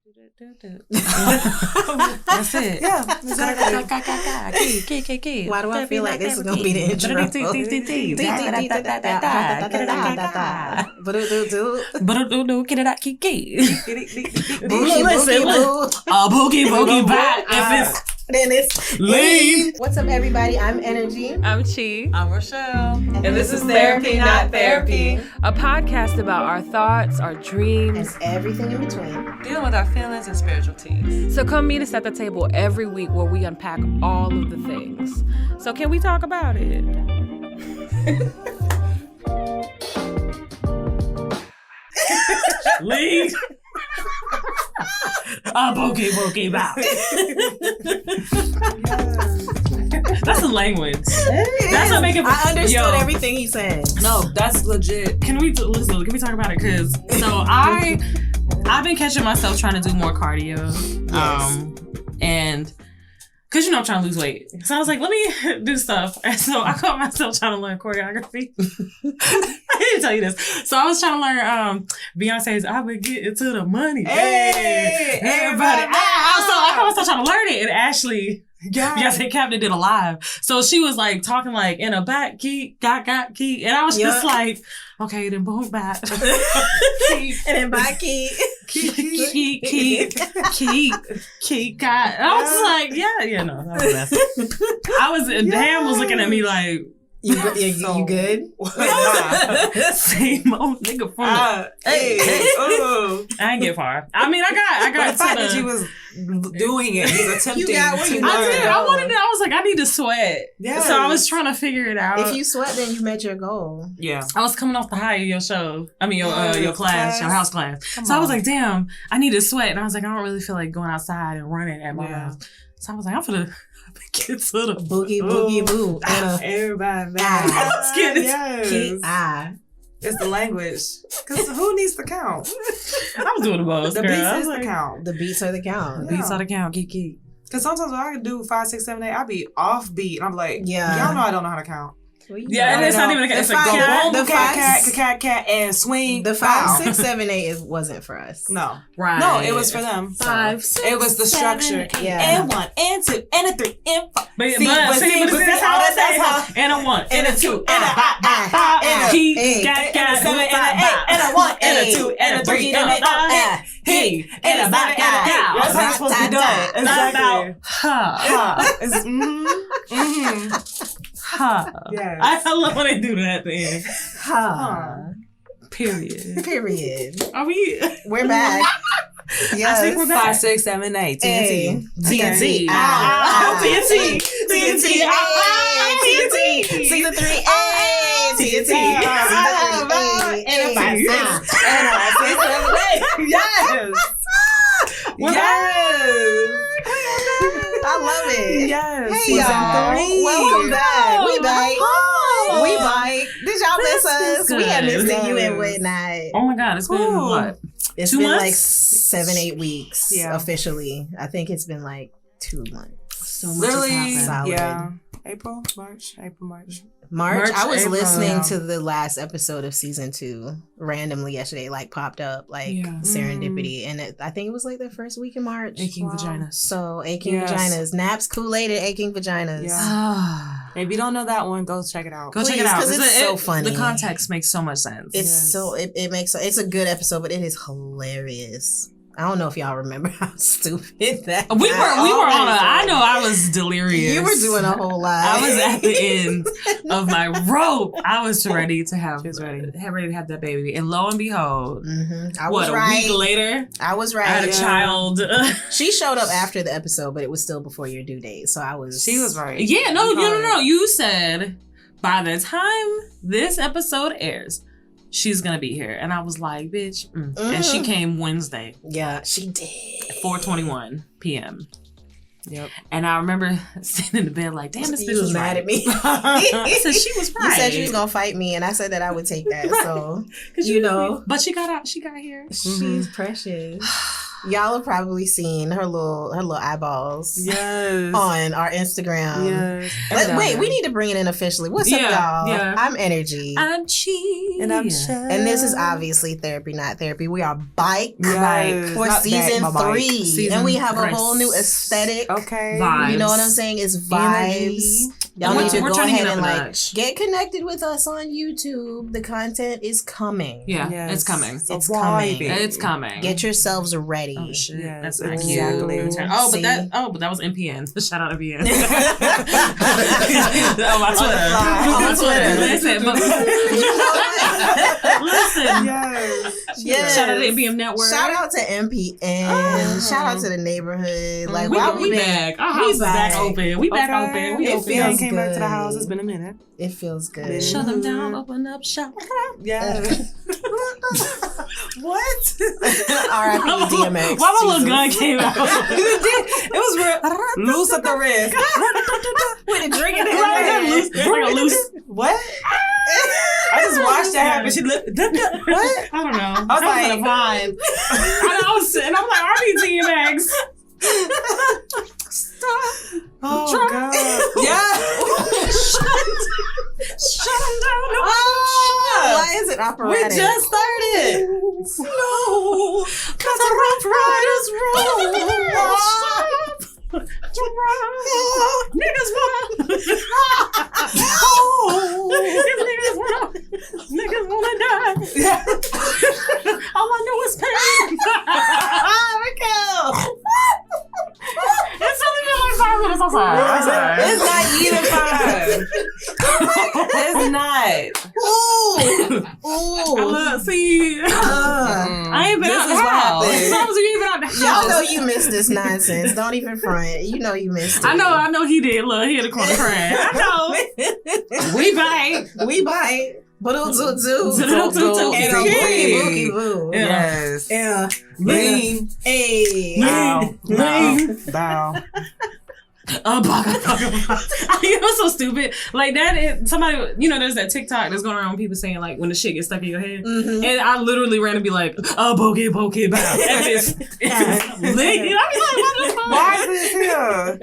That's it. Yeah, exactly. Key. Why do I feel like this is gonna be the intro? Boogie back. Then it's Leave. What's up, everybody? I'm EnerJi. I'm Chi. I'm Rochelle. And this is Therapy, Not Therapy. A podcast about our thoughts, our dreams, And everything in between. Dealing with our feelings and spiritualities. So come meet us at the table every week where we unpack all of the things. So can we talk about it? Leave. Boogie back. That's the language. That's what make it. I understood everything he said. No, that's legit. Can we listen? Can we talk about it? Cause I've been catching myself trying to do more cardio. And cause I'm trying to lose weight. So I was like, let me do stuff. And so I caught myself trying to learn choreography. I didn't tell you this. So I was trying to learn Beyonce's "I Would Get Into the Money." Hey, everybody. So I caught myself trying to learn it, and Ashley. Beyonce Captain did a live. So she was like talking like in a back key, got key. And I was just like, okay, then boom back. And then back key, got. And I was like, no, that was messy. I was, Dan was looking at me like, you good? Same old nigga from Hey. I didn't get far. I mean, I got the fact that you was doing it, you was attempting You got what to you learn. I did. I wanted it. I was like, I need to sweat. Yes. So I was trying to figure it out. If you sweat, then you met your goal. Yeah. I was coming off the high of your show. I mean, your class, your house class. Come So I was on. like, damn, I need to sweat. And I was like, I don't really feel like going outside and running at my house. So I was like, I'm gonna get to the Boogie boo. Everybody. Ah. I was getting Yes. It's the language. Because who needs to count? I was doing the most. The girl. beats I is was the like, count. The beats are the count. Beats on the count, kiki. Because sometimes when I can do 5, 6, 7, 8, I be off beat. And I'm like, Yeah. y'all know I don't know how to count. Yeah, and it's not even it's The like five- go the cat, and swing. The bow. 5, 6, 7, 8 wasn't for us. No. right. No, it was for them. 5, 6, It was the structure. Yeah. And 1, and 2, and a 3, and 5. But See, that's how that's how. and a 1 And a 2, and a and a key, eight, got, and a 7, and a 8, and a 1, and a 2, and a 3, and a 4, he, and a 7, and a 8. That's how it's supposed to be done. Exactly. Ha. It's Ha. Yes. I love when they do that at the end. Ha. Period. Period. Are we? We're back. Yes. I think we're back. 5, 6, 7, 8. Hey. TNT. TNT. TNT. TNT. Season 3. Hey. TNT. And a 5, 6. And a 6, 7, 8. Yes. Yes. I love it. Yes. Hey, Season y'all. 3. Welcome back. We back. Oh. We back. Did y'all miss This is us? We had good. missed you and Yes. whatnot. Oh my God, it's been Ooh. what? It's 2 been months? like 7, 8 weeks Yeah. officially. I think it's been like 2 months. So much has Really? happened. Solid. Yeah. April, March. March, I was April. listening Yeah. to the last episode of season 2 randomly yesterday, like popped up, like Yeah. serendipity. And I think it was like the first week in March. Aching Wow. vaginas. So aching Yes. vaginas, naps, Kool-Aid, and aching vaginas. Yeah. If you don't know that one, go check it out. Go check Please, it out 'cause it's so funny. The context makes so much sense. It's Yes. so it makes it's a good episode, but it is hilarious. I don't know if y'all remember how stupid that we were on a. I know I was delirious. You were doing a whole lot. I was at the end of my rope. I was ready to have She was ready. ready to have that baby, and lo and behold, I what was a right. week later, I was I had right. a child. She showed up after the episode, but it was still before your due date. So I was. She was right. Yeah, no. You said by the time this episode airs, she's gonna be here, and I was like, bitch. And she came Wednesday, Yeah, she did. 4:21 p.m. Yep. And I remember sitting in the bed like, damn, this bitch You was was mad right. at me. I said she was right. You said she was gonna fight me, and I said that I would take that. Right. So 'Cause you know, but she got out. She got here. she's precious. Y'all have probably seen her little eyeballs Yes. on our Instagram. Yes. Wait, we need to bring it in officially. What's up, y'all? Yeah. I'm EnerJi. I'm Chi. And I'm Chelle. And this is obviously Therapy Not Therapy. We are BAICK Yes. for Not season back, my bike. 3. And we have a whole new aesthetic. Okay. Vibes. You know what I'm saying? It's vibes. Y'all We're- need to we're go turning ahead it up and a like notch. get connected with us on YouTube. The content is coming. Yeah, Yes. it's coming. So It's coming. vibey. It's coming. Get yourselves ready. Oh shit, Yes, that's not exactly. cute. See? But that was NPN. Shout out to NPN. On my On Twitter. the On Twitter. Listen, but listen. Yes. Shout out to NPN Network. Shout out to MPN. Shout out to the neighborhood. Like, we wow, back. Our house is back open. We back open. We It open. feels came back to the good. house. It's been a minute. It feels good. Shut them down. Open up shop. Yes. What? R.I.P. DMX. Why my little gun came out? It was real loose at the wrist. With a drink in Like a loose. What? I just watched that happen. She looked. What? I don't know. I was like, a vibe. I was sitting. I'm like, RBT Max. Oh God. Yeah. Shut them down. Why is it We operatic? just started. No, cause the rough riders roll. Niggas wanna die. All I know is pain. It's only been like 5 minutes. I'm sorry. It's not even 5. It's not. Ooh. See, I ain't been This out is the what house. happened. Sometimes you ain't been out the house. Y'all know you missed this nonsense. Don't even front. You know you missed it. I know he did. Look, he had a corner crying. I know. We back. We bite. Boo-doo-doo-doo. Boo-doo-doo-doo. And a boogie boo. Yes. Yeah. Lean. Hey. Bow. Bow. You know, so stupid. Like that is somebody, you know, there's that TikTok that's going around with people saying like when the shit gets stuck in your head. Mm-hmm. And I literally ran to be like, bokeh, bow. And it's lit. I be like, what the fuck? Why is this here?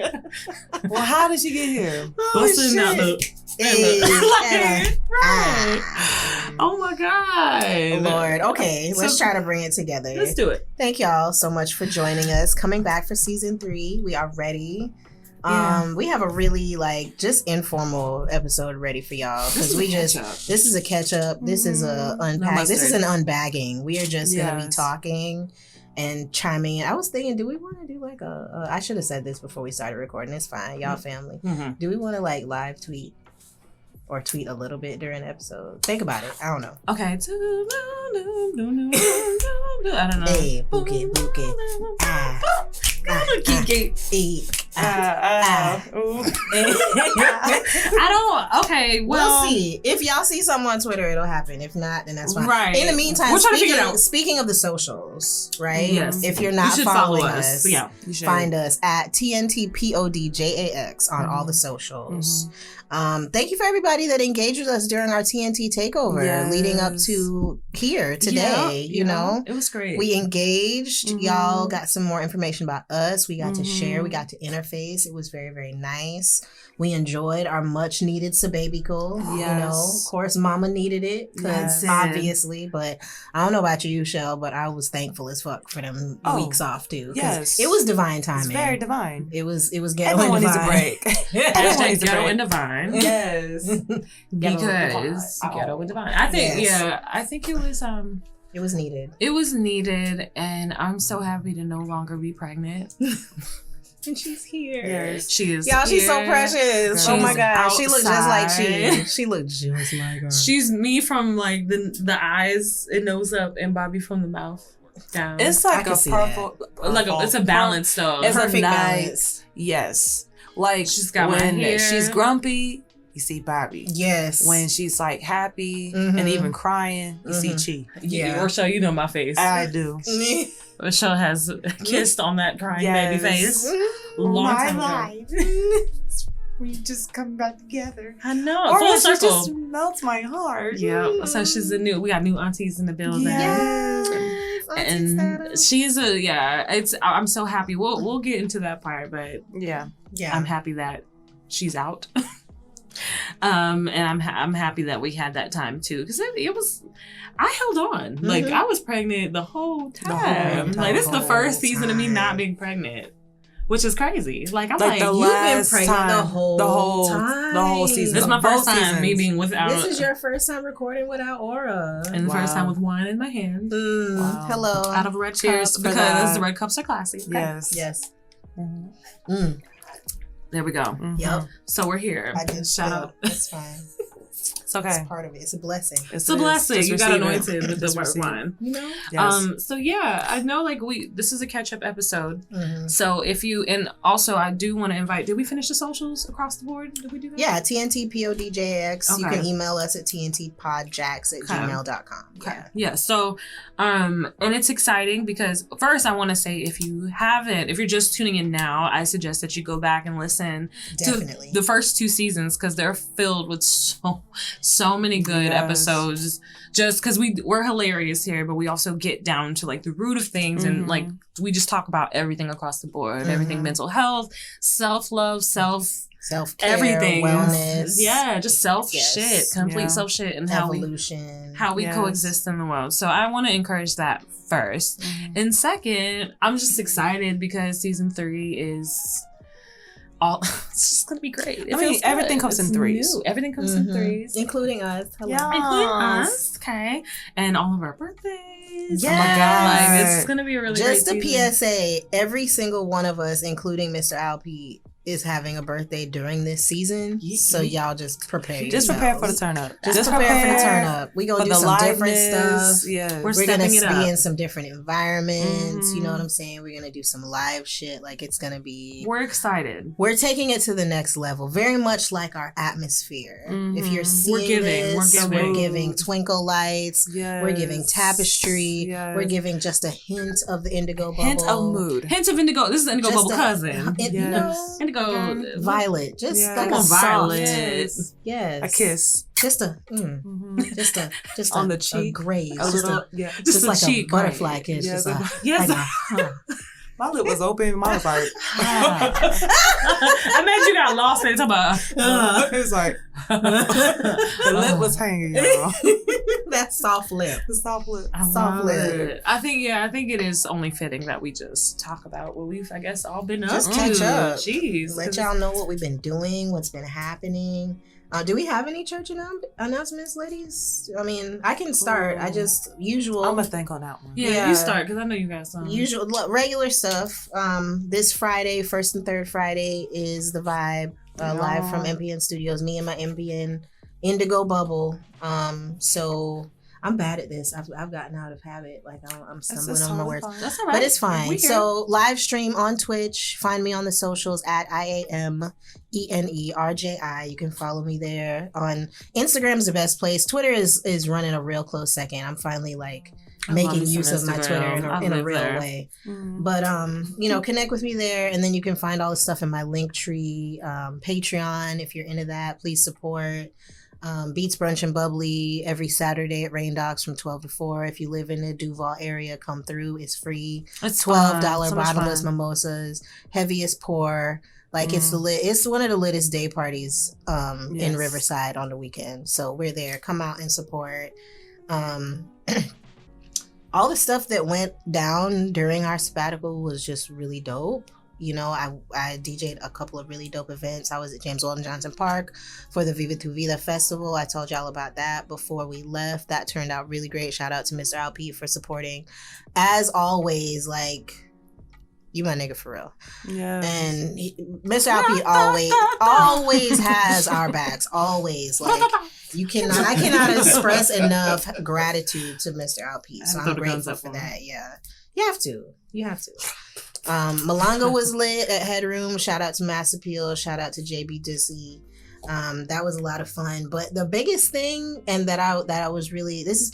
Well, how did she get here? Busting out the Hey. right. Oh my God. Lord. Okay, let's So- try to bring it together. Let's do it. Thank y'all so much for joining us. Coming back for season 3. We are ready. We have a really like just informal episode ready for y'all because this is a catch up. This is a unpack. This is an unbagging. We are just gonna be talking and chiming in. I was thinking, do we want to do like a I should have said this before we started recording. It's fine, y'all family. Mm-hmm. Do we want to like live tweet or tweet a little bit during the episode? Think about it. I don't know. Okay. I don't know. Hey, bookie. I don't. Okay, well, we'll see. If y'all see something on Twitter, it'll happen. If not, then that's fine. Right. In the meantime, We're trying to figure it out. speaking of the socials, right? Yes. If you're you not should follow following us. us, Yeah. find us at TNTPODJAX on all the socials. Thank you for everybody that engaged with us during our TNT takeover leading up to here today. You know, it was great. we engaged. Y'all got some more information about us. We got to share. We got to interface. It was very, very nice. We enjoyed our much needed sabbatical. Yes. You know, of course, Mama needed it because obviously. But I don't know about you, Chelle, but I was thankful as fuck for them weeks off too. 'Cause yes. it was divine timing. It's very divine. It was ghetto Everyone and needs a divine. break. Everyone Hashtag needs a ghetto break. and divine. Yes. Because ghetto and divine. I think I think it was It was needed. it was needed, and I'm so happy to no longer be pregnant. And she's here. Yes. She is. Y'all, she's so here. precious. Oh She's my God. She looked just like outside. She looked just like her. She's me from like the eyes and nose up, and Bobby from the mouth down. It's I like can a see purple. like it's a balance though. It's Perfect a nice. balance. Yes. Like She's got my when hair. she's grumpy, you see Bobby. Yes. When she's like happy Mhm. and even crying, you see Chi. Yeah. Rochelle, you know my face. I do. Rochelle has kissed on that crying baby face. Long time ago. We just come back together. I know. Or Full she circle. just melts my heart. Yeah. So we got new aunties in the building. Yes. And she's I'm so happy. We'll get into that part, but yeah, I'm happy that she's out. And I'm happy that we had that time too, because it was. I held on. Like I was pregnant the whole time. Like this is the first season of me not being pregnant. Which is crazy. Like I'm like you've been pregnant the whole season. This is my first time me being without. This is your first time recording without Aura, and the first time with wine in my hand. Wow. Hello, out of a red cup because the red cups are classy. Okay. Yes. There we go. Yep. So we're here. I did shout out. It's fine. It's okay. It's part of it. It's a blessing. It's a blessing. You got anointed with the white wine. You know? Yes. So yeah, I know like this is a catch-up episode. So if you, and also I do want to invite, did we finish the socials across the board? Did we do that? Yeah, TNTPODJX. Okay. You can email us at tntpodjax@gmail.com. Okay. Yeah. So, and it's exciting because first I want to say if you're just tuning in now, I suggest that you go back and listen to the first 2 seasons because they're filled with so many good episodes. Just because we're hilarious here, but we also get down to like the root of things and like we just talk about everything across the board, everything mental health, self-love, self-care, everything, wellness, just self-shit, complete self-shit, and evolution, how we coexist in the world. So I want to encourage that first. And second, I'm just excited because season 3 is it's just gonna be great. Everything comes in threes. Everything comes in threes, including us. Hello. Yeah. Including us. Okay, and all of our birthdays. Yes. Oh my god! Like, it's gonna be a really just great a season. PSA. Every single one of us, including Mr. Alp, is having a birthday during this season. So y'all just prepare. Just prepare for the turn up. Just prepare for the turn up. We gonna do some different stuff. Yeah, we're gonna be in some different environments. You know what I'm saying? We're gonna do some live shit. Like it's gonna be. We're excited. We're taking it to the next level. Very much like our atmosphere. If you're seeing we're giving twinkle lights. Yes. We're giving tapestry. Yes. We're giving just a hint of the indigo bubble. Hint of mood. Hint of indigo. This is the indigo bubble cousin. You know. Violet, just like a violet. Yes, a kiss, just a on the cheek, a graze, a little, just like cheek, a butterfly kiss. Yes. My lip was open. Mine was like, I imagine you got lost in it. It was like, the lip was hanging, y'all. That soft lip. The soft lip. Soft lip. I think it is only fitting that we just talk about what we've, I guess, all been up to. Just catch up. Jeez. Let y'all know what we've been doing, what's been happening. Do we have any church announcements, ladies? I mean, I can start. I'm gonna think on that one. Yeah, you start because I know you got some. Usual regular stuff. This Friday, first and third Friday, is the vibe live from MPN Studios. Me and my MPN Indigo Bubble. So I'm bad at this. I've gotten out of habit. Like I'm stumbling on my words. That's all right. But it's fine. So live stream on Twitch. Find me on the socials at IAMENERJI. You can follow me there. On Instagram is the best place. Twitter is running a real close second. I'm finally making use of my Twitter in a real way. But connect with me there, and then you can find all the stuff in my Linktree, Patreon. If you're into that, please support. Beats Brunch and Bubbly every Saturday at Rain Dogs from 12 to 4. If you live in the Duval area, come through. It's free. It's $12 bottomless mimosas. Heavy as pour. Like it's one of the littest day parties in Riverside on the weekend. So we're there. Come out and support. All the stuff that went down during our sabbatical was just really dope. You know, I DJ'd a couple of really dope events. I was at James Weldon Johnson Park for the Viva Tu Vida Festival. I told y'all about that before we left. That turned out really great. Shout out to Mr. Alp for supporting. As always, you my nigga for real. Yeah. And Mr. Alp always has our backs. Always. I cannot express enough gratitude to Mr. Alp. So I'm grateful for that. Yeah. You have to. Malanga was lit at Headroom. Shout out to Mass Appeal. Shout out to JB Dissy. That was a lot of fun. But the biggest thing, and that I was really, this is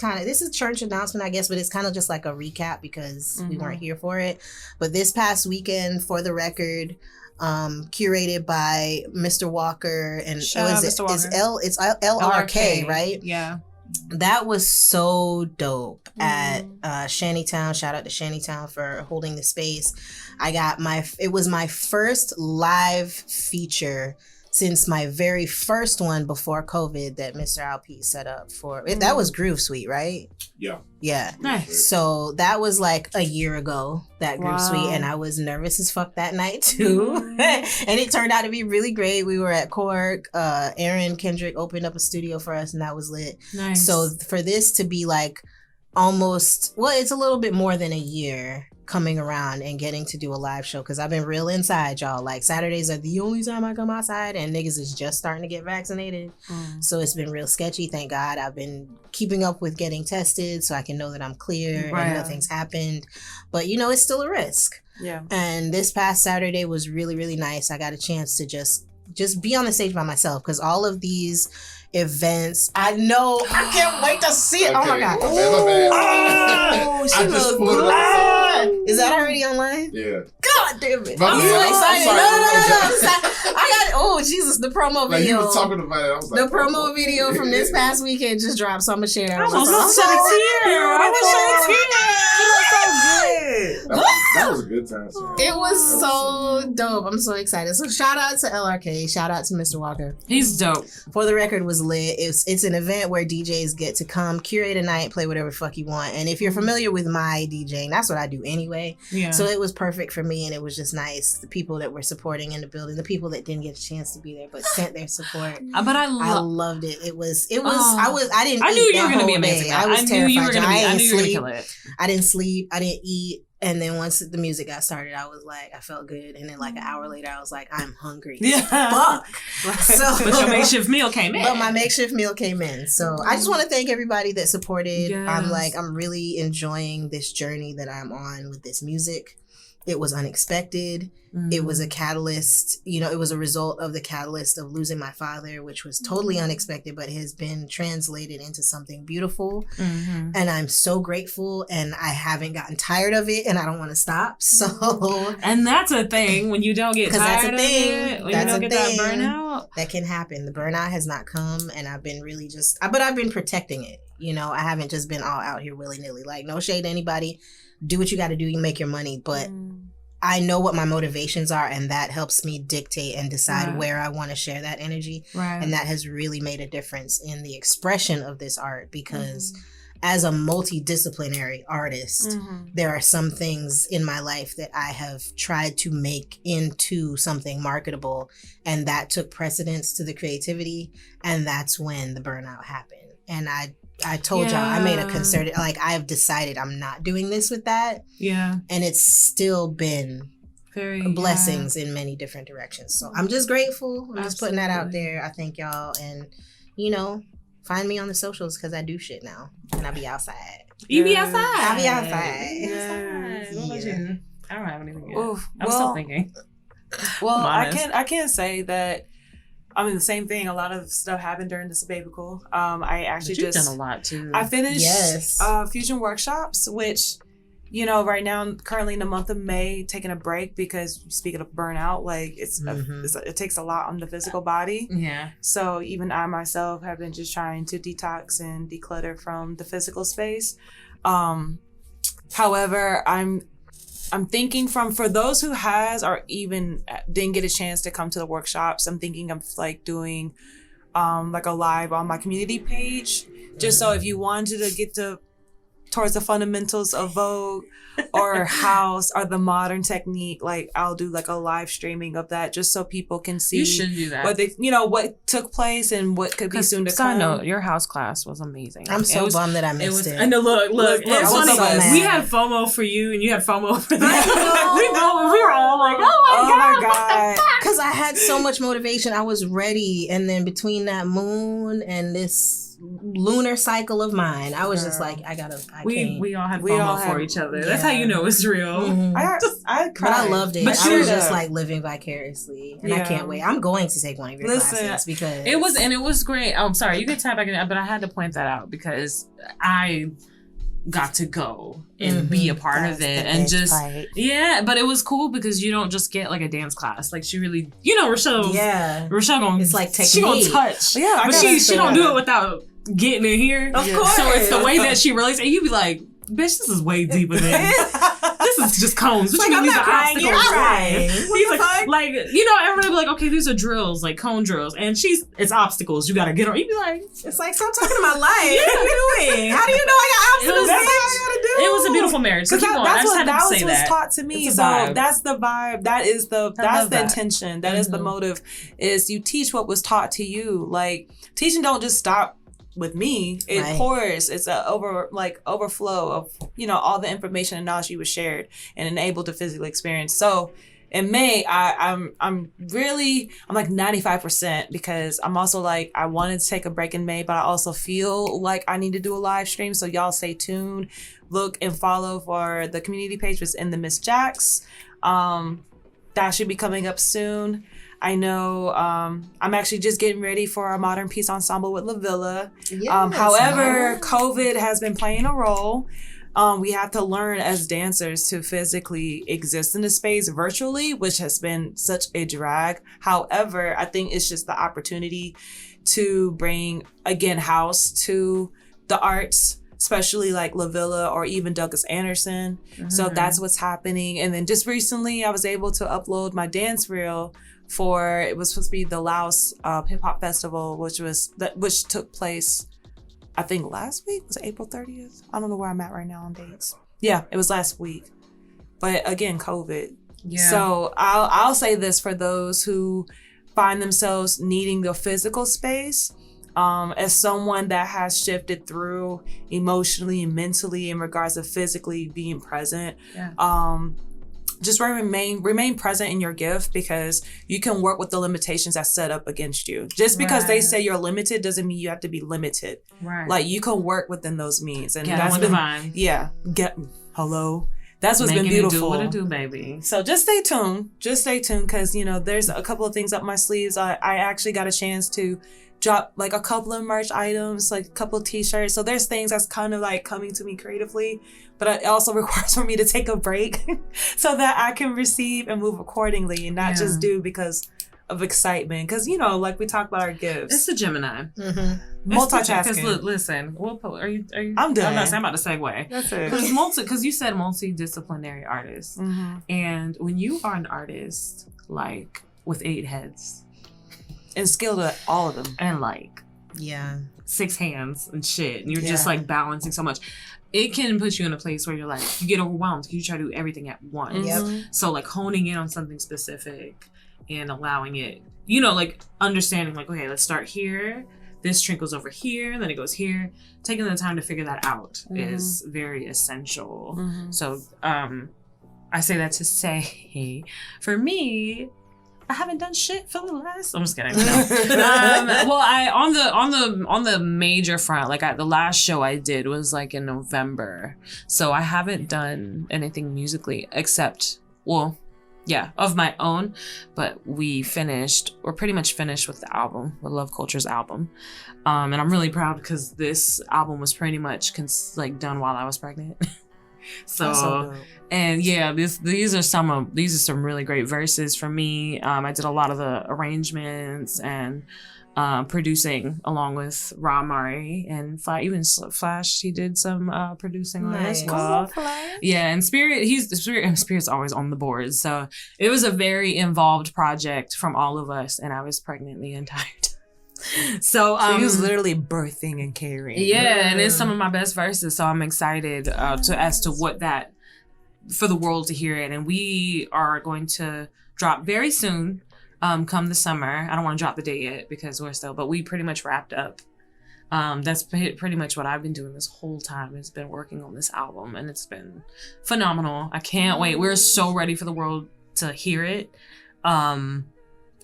church announcement, I guess, but it's kind of just like a recap because we weren't here for it. But this past weekend, for the record, curated by Mr. Walker and Shout out Mr. Walker. It's LRK, right? Yeah. That was so dope at Shantytown. Shout out to Shantytown for holding the space. It was my first live feature since my very first one before COVID that Mr. Alpe set up for. That was Groove Suite, right? Yeah. Yeah. Nice. So that was like a year ago, that Groove Suite, and I was nervous as fuck that night too. And it turned out to be really great. We were at Cork. Aaron Kendrick opened up a studio for us, and that was lit. Nice. So for this to be like almost, well, it's a little bit more than a year coming around and getting to do a live show, because I've been real inside, y'all. Like, Saturdays are the only time I come outside, and niggas is just starting to get vaccinated. So it's been real sketchy. Thank God I've been keeping up with getting tested so I can know that I'm clear and nothing's happened. But, you know, it's still a risk. Yeah. And this past Saturday was really, really nice. I got a chance to just be on the stage by myself, because all of these events, I know, I can't wait to see it. Okay. Oh my God. Oh, she looks good. Is that already online? Yeah. God damn it. I'm so excited. No. I got, oh Jesus, the promo Like, video. you were talking about it. I was like, the promo video from this past weekend just dropped, so I'm gonna share it. I was so That was a good time. It was so dope. I'm so excited. So shout out to LRK. Shout out to Mr. Walker. He's dope. For the Record was lit. It's an event where DJs get to come, curate a night, play whatever fuck you want. And if you're familiar with my DJing, that's what I do anyway. Yeah. So it was perfect for me, and it was just nice. The people that were supporting in the building, the people that didn't get a chance to be there but sent their support. But I loved it. I knew you were gonna be amazing. I was terrified. I knew you were gonna kill it. I didn't sleep. I didn't eat. And then once the music got started, I was like, I felt good. And then like an hour later, I was like, I'm hungry. Yeah. Fuck. So, but your makeshift meal came in. But my makeshift meal came in. So I just want to thank everybody that supported. Yes. I'm really enjoying this journey that I'm on with this music. It was unexpected. It was a catalyst. You know, it was a result of the catalyst of losing my father, which was totally unexpected, but has been translated into something beautiful. And I'm so grateful, and I haven't gotten tired of it, and I don't want to stop. So, and that's a thing when you don't get tired of it, when you don't get that burnout. That can happen. The burnout has not come, and I've been really but I've been protecting it. You know, I haven't just been all out here willy-nilly. Like, no shade to anybody. Do what you got to do. You make your money, but I know what my motivations are, and that helps me dictate and decide where I want to share that energy. And that has really made a difference in the expression of this art, because as a multidisciplinary artist, there are some things in my life that I have tried to make into something marketable, and that took precedence to the creativity, and that's when the burnout happened. And I told y'all, I made a concerted, like, I've decided I'm not doing this with that. Yeah. And it's still been blessings in many different directions. So I'm just grateful. I'm just putting that out there. I thank y'all. And, you know, find me on the socials, because I do shit now. And I be outside. You be outside? I be outside. Yes. What about you? I don't have anything yet. I'm still thinking. Well, I can't say that. I mean, the same thing. A lot of stuff happened during the sabbatical. I actually you've done a lot too. I finished fusion workshops, which, you know, right now I'm currently in the month of May, taking a break because, speaking of burnout, like it takes a lot on the physical body. Yeah. So even I myself have been just trying to detox and declutter from the physical space. However, I'm thinking for those who has or even didn't get a chance to come to the workshops, I'm thinking of like doing like a live on my community page, just so if you wanted to get towards the fundamentals of Vogue or house or the modern technique, like I'll do like a live streaming of that, just so people can see. You should do that. What took place and what could be soon to come. I know your house class was amazing. I'm so bummed that I missed it. I know. Look. It's funny. We had FOMO for you, and you had FOMO for that. we were all like, oh my god, because I had so much motivation. I was ready, and then between that moon and this lunar cycle of mine, I was just like, we all had FOMO for each other. That's how you know it's real. I cried. But I loved it. But I was just like living vicariously, and I can't wait. I'm going to take one of your classes because it was great. Oh, I'm sorry, you can tap back in, but I had to point that out because I got to go and be a part of it, and just but it was cool because you don't just get like a dance class. Like she really, Rochelle gonna, it's like technique. She gonna touch, but she don't do it without getting in here. Of course. So it's the way that she relates, and you be like, bitch, this is way deeper than this is just cones. What Like, you mean I'm these not are crying, obstacles? you're crying. He's What the like, fuck? like, you know, everybody be like, okay, these are drills, like cone drills, and it's obstacles. You gotta get on. You be like, It's like, stop talking to my life. What are you doing? How do you know I got It was- obstacles? That's all I gotta do. it was a beautiful marriage. So keep going. I just had to say was that. taught to me. It's a So vibe. that's the vibe. That's love the that. intention. That is the motive. Is you teach what was taught to you. Like teaching don't just stop with me. It Right. pours. It's a overflow of all the information and knowledge you was shared and enabled to physically experience. So in May, I'm like 95% because I'm also like I wanted to take a break in May, but I also feel like I need to do a live stream. So y'all stay tuned. Look and follow for the community page was in the Miss Jacks. That should be coming up soon. I know I'm actually just getting ready for a modern peace ensemble with La Villa. Yes, However, COVID has been playing a role. We have to learn as dancers to physically exist in the space virtually, which has been such a drag. However, I think it's just the opportunity to bring, again, house to the arts, especially like La Villa or even Douglas Anderson. So that's what's happening. And then just recently, I was able to upload my dance reel for, it was supposed to be the Laos Hip Hop Festival, which took place, I think last week. Was it April 30th? I don't know where I'm at right now on dates. Yeah, it was last week. But again, COVID. Yeah. So I'll say this for those who find themselves needing the physical space. As someone that has shifted through emotionally and mentally in regards to physically being present, just remain present in your gift because you can work with the limitations that's set up against you. Just because they say you're limited doesn't mean you have to be limited. Right. Like you can work within those means. And Get that's on been, divine. yeah, hello. That's what's Making been beautiful. it do what it do, baby. So just stay tuned. Just stay tuned because, there's a couple of things up my sleeves. I actually got a chance to drop like a couple of merch items, like a couple of t-shirts. So there's things that's kind of like coming to me creatively, but it also requires for me to take a break so that I can receive and move accordingly and not just do because of excitement. Because, like we talked about our gifts. It's the Gemini. Multitasking. Because listen, are you? I'm done. I'm about to segue. That's it. Because you said multidisciplinary artist, and when you are an artist like with 8 heads and skilled at all of them, and like 6 hands and shit, and you're just like balancing so much, it can put you in a place where you're like you get overwhelmed because you try to do everything at once. So like honing in on something specific and allowing it, like understanding like, okay, let's start here. This trickles over here, then it goes here. Taking the time to figure that out is very essential. So I say that to say, for me, I haven't done shit for the last. I'm just kidding. No. Well, I on the major front, like the last show I did was like in November, so I haven't done anything musically except of my own. But we're pretty much finished with the album, with Love Culture's album, and I'm really proud because this album was pretty much done while I was pregnant. So and these are some really great verses for me. I did a lot of the arrangements and producing along with Ra Mari and even Flash. He did some producing on it as well. Yeah, and Spirit's always on the board. So it was a very involved project from all of us, and I was pregnant the entire time. So he was literally birthing and carrying. Yeah, and it's some of my best verses. So I'm excited as to what that for the world to hear it. And we are going to drop very soon. Come the summer. I don't want to drop the date yet because but we pretty much wrapped up. That's pretty much what I've been doing this whole time. Has been working on this album, and it's been phenomenal. I can't wait. We're so ready for the world to hear it. And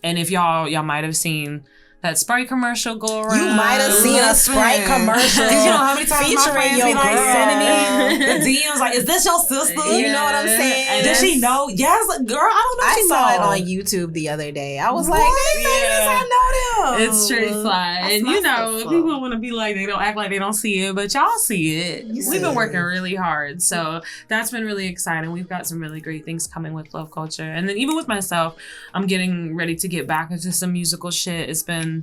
if y'all might have seen that Sprite commercial go around. You might have seen a Sprite commercial. Because how many times my friends be like sending me the DMs like, is this your sister? You know what I'm saying? Does she know? Yes, girl, I don't know. I saw it on YouTube the other day. I was like, I know them. It's straight fly. And people want to be like, they don't act like they don't see it, but y'all see it. We've been working really hard. So that's been really exciting. We've got some really great things coming with Love Culture. And then even with myself, I'm getting ready to get back into some musical shit. It's been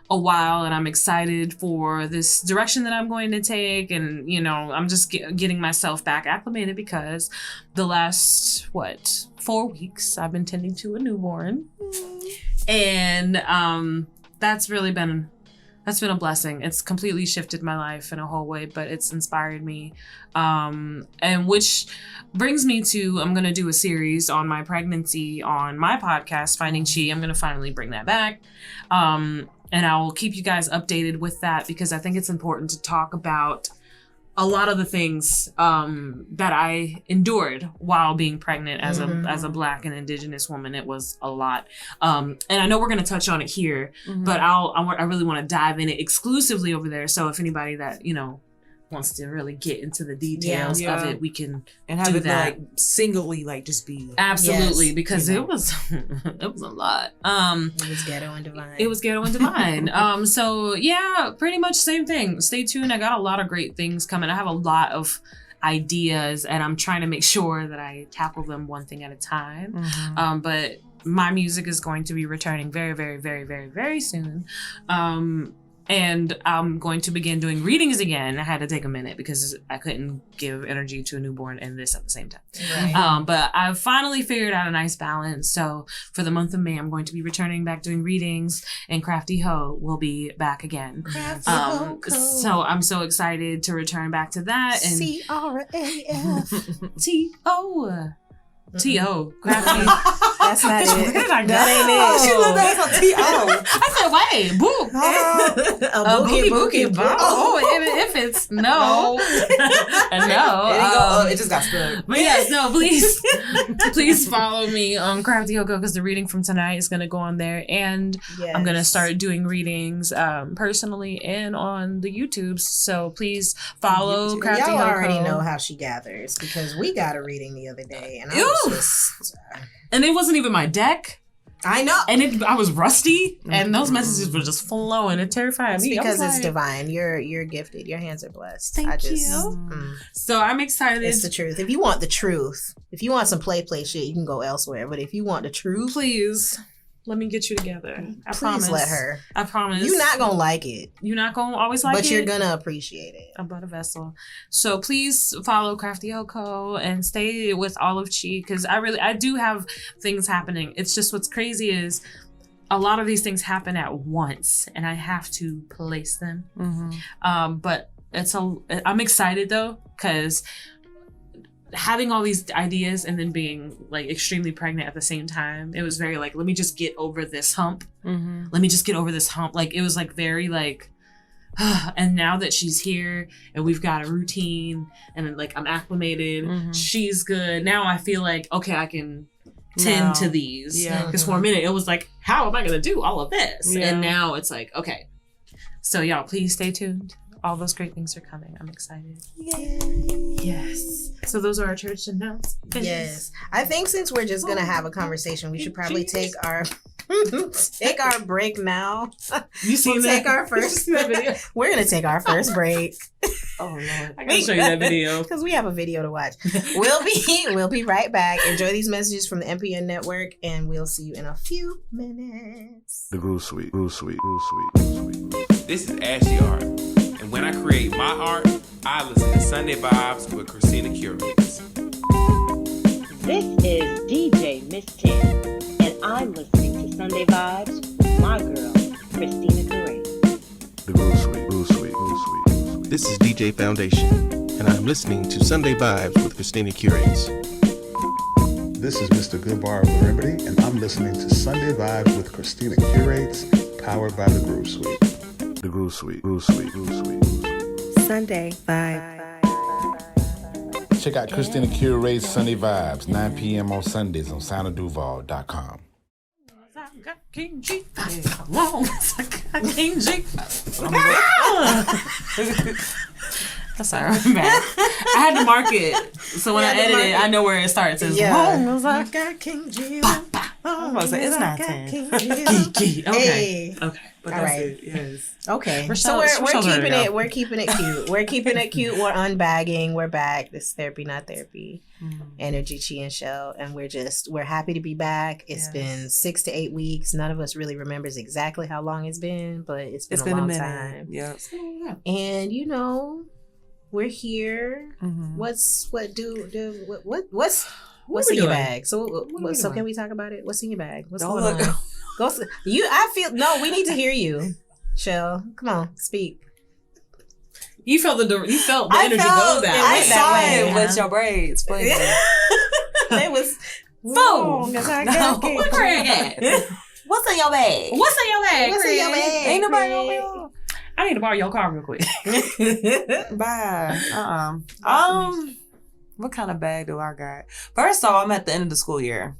a while, and I'm excited for this direction that I'm going to take. And, you know, I'm just getting myself back acclimated because the last, 4 weeks I've been tending to a newborn. And that's really been a blessing. It's completely shifted my life in a whole way, but it's inspired me. And which brings me to, I'm going to do a series on my pregnancy on my podcast, Finding Chi. I'm going to finally bring that back. And I will keep you guys updated with that because I think it's important to talk about a lot of the things that I endured while being pregnant as a Black and Indigenous woman. It was a lot. And I know we're going to touch on it here, but I really want to dive in it exclusively over there. So if anybody that, you know, wants to really get into the details of it, we can and have do it that. like singly, like just be absolutely because it was it was a lot. It was ghetto and divine. It was ghetto and divine. So yeah, pretty much same thing. Stay tuned. I got a lot of great things coming. I have a lot of ideas, and I'm trying to make sure that I tackle them one thing at a time. But my music is going to be returning very, very, very, very, very soon. And I'm going to begin doing readings again. I had to take a minute because I couldn't give energy to a newborn and this at the same time. Right. But I've finally figured out a nice balance. So for the month of May, I'm going to be returning back doing readings, and Crafty Ho will be back again. So I'm so excited to return back to that. And T-O. T-O. Crafty. That's not it. That ain't it. Oh, she looked at us on T-O. I said, wait, boo. A bookie. Oh, if it's no. It just got stuck. But yes, no, please follow me on Crafty Hoko because the reading from tonight is going to go on there. And I'm going to start doing readings personally and on the YouTubes. So please follow Crafty Hoko. Y'all already know how she gathers because we got a reading the other day. And I was just... And it wasn't even my deck. I know. And I was rusty, and those messages were just flowing. It terrified me. Because it's divine. You're gifted. Your hands are blessed. Thank you. So I'm excited. It's the truth. If you want the truth, if you want some play shit, you can go elsewhere. But if you want the truth, please let me get you together. I promise. Let her. I promise. You're not gonna like it. You're not gonna always like it. But you're gonna appreciate it. I'm but a vessel. So please follow Crafty Hoko and stay with all of Chi because I do have things happening. It's just what's crazy is a lot of these things happen at once and I have to place them. But I'm excited though because having all these ideas and then being like extremely pregnant at the same time, it was very like, let me just get over this hump. Let me just get over this hump. Like it was like very like, and now that she's here and we've got a routine and like I'm acclimated, she's good. Now I feel like, okay, I can tend to these. Because for a minute it was like, how am I going to do all of this? And now it's like, okay. So y'all, please stay tuned. All those great things are coming. I'm excited. Yay. Yes. So those are our church announcements. Yes. I think since we're just going to have a conversation, we should probably take our break now. You seen that? Take our first video. We're going to take our first break. Oh Lord. I gotta show you that video. Because we have a video to watch. We'll be right back. Enjoy these messages from the MPN network and we'll see you in a few minutes. The Groove Suite. This is Ashley Art. And when I create my art, I listen to Sunday Vibes with Christina Curates. This is DJ Miss 10, and I'm listening to Sunday Vibes with my girl, Christina Curates. The Groove Suite. This is DJ Foundation, and I'm listening to Sunday Vibes with Christina Curates. This is Mr. Goodbar of the Remedy, and I'm listening to Sunday Vibes with Christina Curates, powered by The Groove Suite. The Groove Suite. Sunday Vibes. Check out Christina Curates Sunday Vibes, 9 p.m. on Sundays on soundofduval.com. King G. Come on. King G. That's all right. I'm bad. I had to mark it. So when I edit it, I know where it starts. It's I got King G. I'm about to say it's not 10. Kiki. Okay. Hey. Okay. But All that's right. it. Yes. Okay. Rochelle's So we're ready to keeping go. it. We're keeping it cute. We're keeping it cute. We're unbagging. We're back. This is therapy, not therapy. EnerJi, Chi, and Chelle, and we're happy to be back. It's been 6 to 8 weeks. None of us really remembers exactly how long it's been, but it's been a long minute. time. Yep. And we're here. What's in your doing? bag? So we so doing? can we talk about it? What's in your bag? What's Don't going look. on? We need to hear you, Chelle. Come on, speak. You felt the energy go I that saw way. it with your braids. It was Boom. What Craig at? What's in your bag? What's in your bag? What's in your bag? Ain't nobody gonna be on. I need to borrow your car real quick. Bye. What kind of bag do I got? First off, I'm at the end of the school year.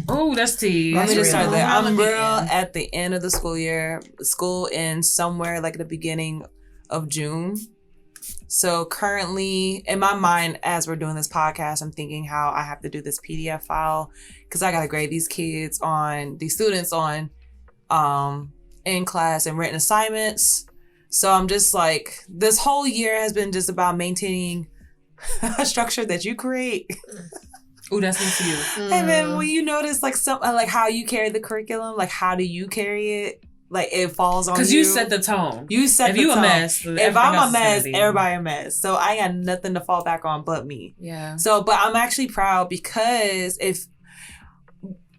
Oh, that's tea. Let me just start there. I'm real. real at the end of the school year. School ends somewhere like at the beginning of June. So currently, in my mind, as we're doing this podcast, I'm thinking how I have to do this PDF file because I got to grade these students on in class and written assignments. So I'm just like, this whole year has been just about maintaining a structure that you create. Oh, that's new to you. And then when you notice like how you carry the curriculum, like how do you carry it? Like it falls on you. Because you set the tone. You set if the you tone. a mess, If I'm a mess, be. everybody a mess. So I got nothing to fall back on but me. Yeah. So, but I'm actually proud because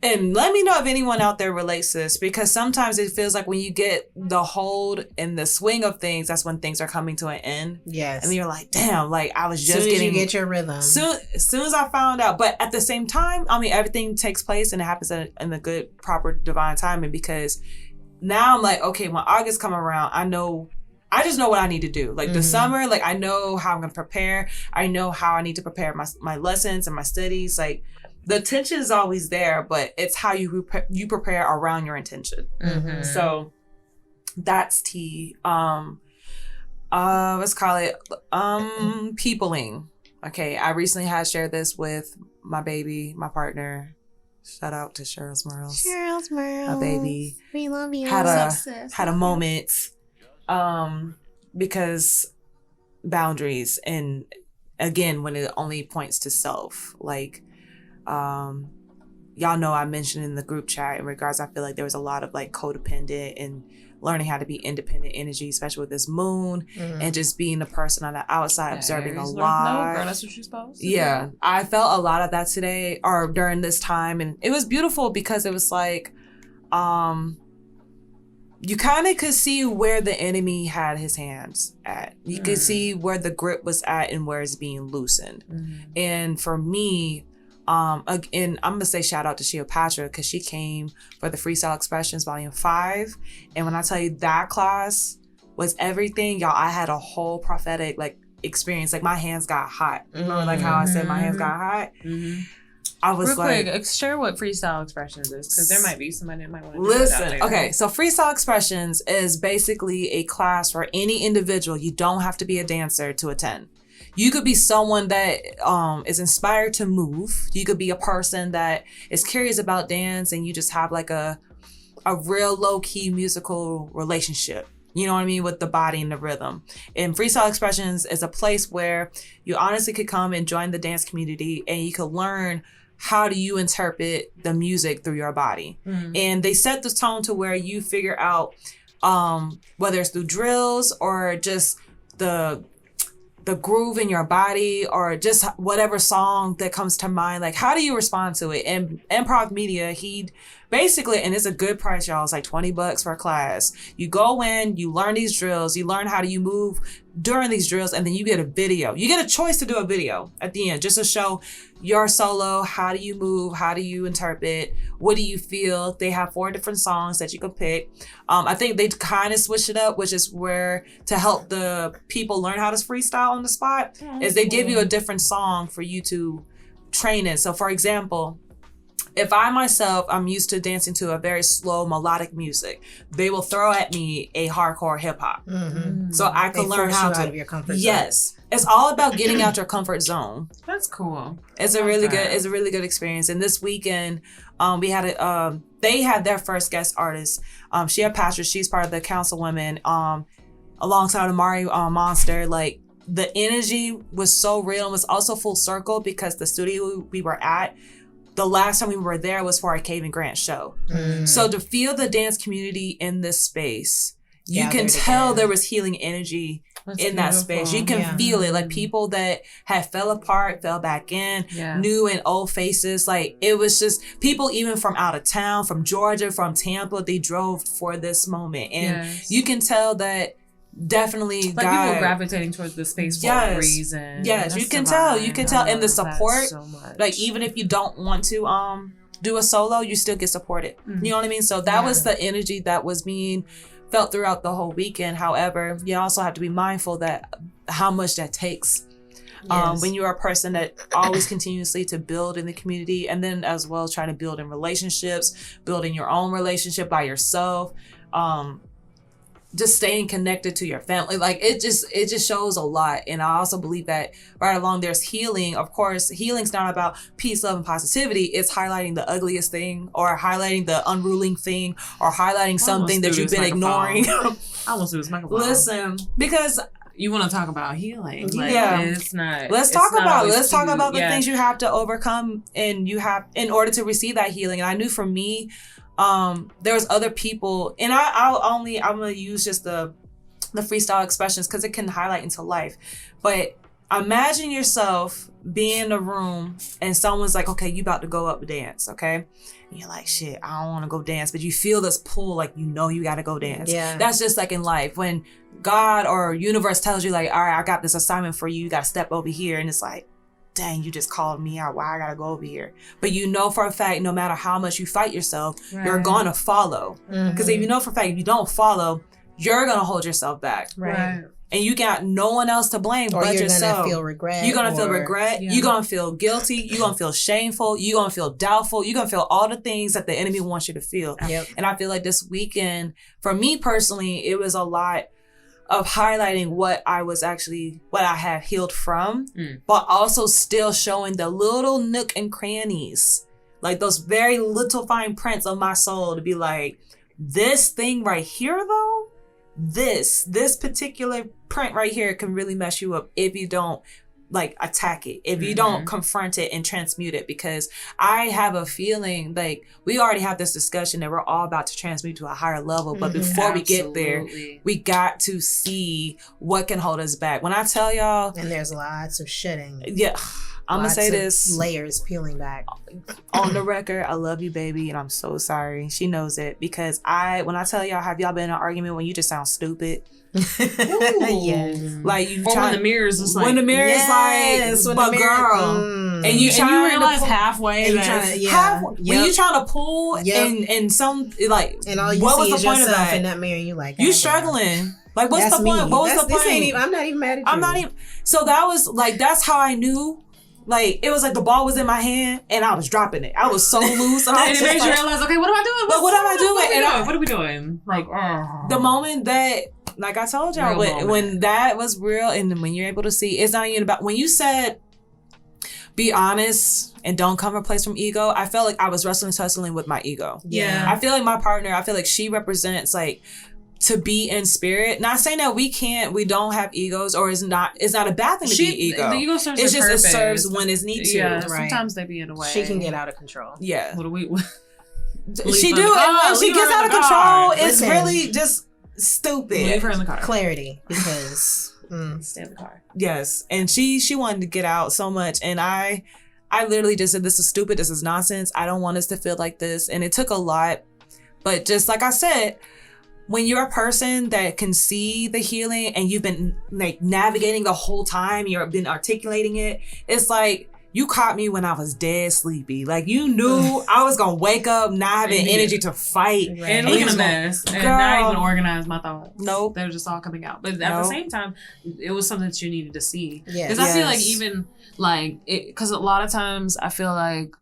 and let me know if anyone out there relates to this, because sometimes it feels like when you get the hold and the swing of things, that's when things are coming to an end. Yes. And you're like, damn, like I was just soon getting. as you get your rhythm. As soon as I found out. But at the same time, I mean, everything takes place and it happens in the good, proper, divine timing, because now I'm like, okay, when August come around, I just know what I need to do. Like the summer, like I know how I'm going to prepare. I know how I need to prepare my lessons and my studies. Like the intention is always there, but it's how you prepare around your intention. So that's tea. Let's call it peopling. Okay, I recently had shared this with my baby, my partner. Shout out to Cheryl's Merles. Cheryl's Merles. My baby. We love you. Had a moment because boundaries, and again, when it only points to self, like y'all know I mentioned in the group chat in regards, I feel like there was a lot of like codependent and learning how to be independent energy, especially with this moon, and just being the person on the outside observing a lot. No, girl, that's what you're supposed to Yeah, I felt a lot of that today or during this time, and it was beautiful because it was like you kind of could see where the enemy had his hands at. You could see where the grip was at and where it's being loosened. And for me, and I'm gonna say shout out to Cleopatra because she came for the Freestyle Expressions Volume 5. And when I tell you that class was everything, y'all, I had a whole prophetic like experience. Like my hands got hot. Remember like how I said my hands got hot? I was real like, quick, share what freestyle expressions is, because there might be somebody that might want to listen. Okay, so Freestyle Expressions is basically a class for any individual. You don't have to be a dancer to attend. You could be someone that is inspired to move. You could be a person that is curious about dance and you just have like a real low-key musical relationship. You know what I mean? With the body and the rhythm. And Freestyle Expressions is a place where you honestly could come and join the dance community and you could learn how do you interpret the music through your body. And they set the tone to where you figure out whether it's through drills or just the groove in your body or just whatever song that comes to mind. Like, how do you respond to it? And Improv Media, he basically, and it's a good price, y'all. It's like $20 for a class. You go in, you learn these drills, you learn how do you move during these drills, and then you get a video. You get a choice to do a video at the end just to show your solo. How do you move? How do you interpret? What do you feel? They have 4 different songs that you can pick. I think they kind of switch it up, which is where to help the people learn how to freestyle on the spot, is they give you a different song for you to train in. So for example, if I myself, I'm used to dancing to a very slow melodic music, they will throw at me a hardcore hip hop. So I can learn how to. Out of your comfort zone. Yes. It's all about getting out your comfort zone. That's cool. It's a really good experience. And this weekend, we had they had their first guest artist. She a pastor. She's part of the councilwomen. Alongside Amari Monster, like the energy was so real and was also full circle because the studio we were at, the last time we were there was for our Cave and Grant show. So to feel the dance community in this space, you can tell there was healing energy in that space. You can feel it. Like people that had fell apart, fell back in, new and old faces. Like it was just people even from out of town, from Georgia, from Tampa, they drove for this moment. And you can tell that definitely like God, people gravitating towards the space for a reason. Yes, you can tell. You can tell. And the support, so like even if you don't want to do a solo, you still get supported. You know what I mean? So that was the energy that was being felt throughout the whole weekend. However, you also have to be mindful that how much that takes. When you're a person that always continuously to build in the community, and then as well try to build in relationships, building your own relationship by yourself, just staying connected to your family. Like it just shows a lot. And I also believe that right along there's healing. Of course, healing's not about peace, love, and positivity. It's highlighting the ugliest thing or highlighting the unruling thing or highlighting something that you've been ignoring. I almost do this microphone. Listen, because you want to talk about healing. Like, it's not. Let's talk about the things you have to overcome and you have in order to receive that healing. And I knew for me, there was other people, and I'm gonna use just the freestyle expressions because it can highlight into life. But imagine yourself being in a room and someone's like, okay, you about to go up and dance, okay? And you're like, shit, I don't want to go dance, but you feel this pull, like you know you got to go dance. Yeah. That's just like in life when God or universe tells you like, all right, I got this assignment for you. You got to step over here, and it's like, dang, you just called me out. Why I gotta go over here? But you know for a fact, no matter how much you fight yourself, you're gonna follow. Because if you know for a fact, if you don't follow, you're gonna hold yourself back. Right. And you got no one else to blame but yourself. You're gonna feel regret. You're gonna feel regret. You're gonna feel guilty. You're gonna feel shameful. You're gonna feel doubtful. You're gonna feel all the things that the enemy wants you to feel. And I feel like this weekend, for me personally, it was a lot of highlighting what I have healed from, but also still showing the little nook and crannies, like those very little fine prints of my soul to be like, this thing right here though, this particular print right here can really mess you up if you don't like attack it, if you don't confront it and transmute it. Because I have a feeling like we already have this discussion that we're all about to transmute to a higher level, but before we get there, we got to see what can hold us back. When I tell y'all, and there's lots of shedding. I'm gonna say this, layers peeling back. On the record, I love you, baby, and I'm so sorry. She knows it, because when I tell y'all, have y'all been in an argument when you just sound stupid? Yes. Like you or when the mirror is just like, when the mirror is like, but girl, and you realize halfway that when you trying to pull and some like, and all you what see was is the point of yourself that? in that mirror, you like, you struggling. Like, what's the point? What was the point? I'm not even mad at you. I'm not even. So that was like, that's how I knew. Like, it was like the ball was in my hand and I was dropping it. I was so loose. And it made you realize, okay, what am I doing? What am I doing? What are we doing? Like, the moment that, like I told y'all, when that was real, and when you're able to see, it's not even about, when you said, be honest and don't come from a place from ego, I felt like I was tussling with my ego. Yeah. I feel like my partner, I feel like she represents like, to be in spirit. Not saying that we don't have egos, or it's not a bad thing to be ego. The ego serves it's a just purpose. It serves when it's need to. Yeah, sometimes they be in the way. She can get out of control. Yeah. What do we she do, and when she gets out of control, it's really just stupid. Leave her in the car. Clarity, because stay in the car. Yes. And she wanted to get out so much, and I literally just said, this is stupid, this is nonsense. I don't want us to feel like this. And it took a lot. But just like I said, when you're a person that can see the healing and you've been like navigating the whole time, you've been articulating it, it's like, you caught me when I was dead sleepy. Like, you knew I was gonna wake up not having energy to fight. Right. And looking a mess. And not even organize my thoughts. Nope. They were just all coming out. But at the same time, it was something that you needed to see. Yeah. Because I feel like even like, because a lot of times I feel like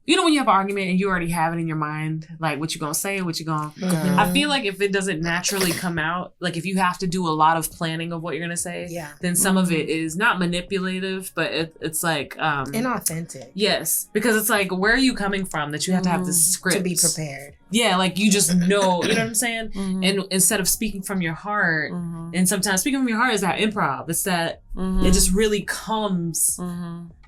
you know when you have an argument and you already have it in your mind, like what you gonna say, what you gonna... I feel like if it doesn't naturally come out, like if you have to do a lot of planning of what you're gonna say, then some of it is not manipulative, but it's like... inauthentic. Yes, because it's like, where are you coming from that you have to have this script? To be prepared. Yeah, like you just know, you know what I'm saying? And instead of speaking from your heart, and sometimes speaking from your heart is that improv. It's that it just really comes...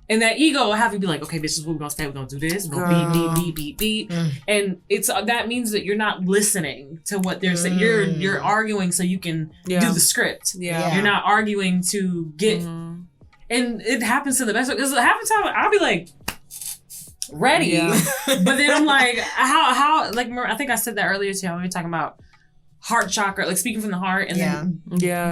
And that ego will have you be like, okay, this is what we're gonna say. We're gonna do this. We're gonna beat. And it's that means that you're not listening to what they're saying. You're arguing so you can do the script. You're not arguing to get. And it happens to the best. Because half the time I'll be like ready, but then I'm like, how? Like I think I said that earlier too. We were talking about heart chakra, like speaking from the heart and then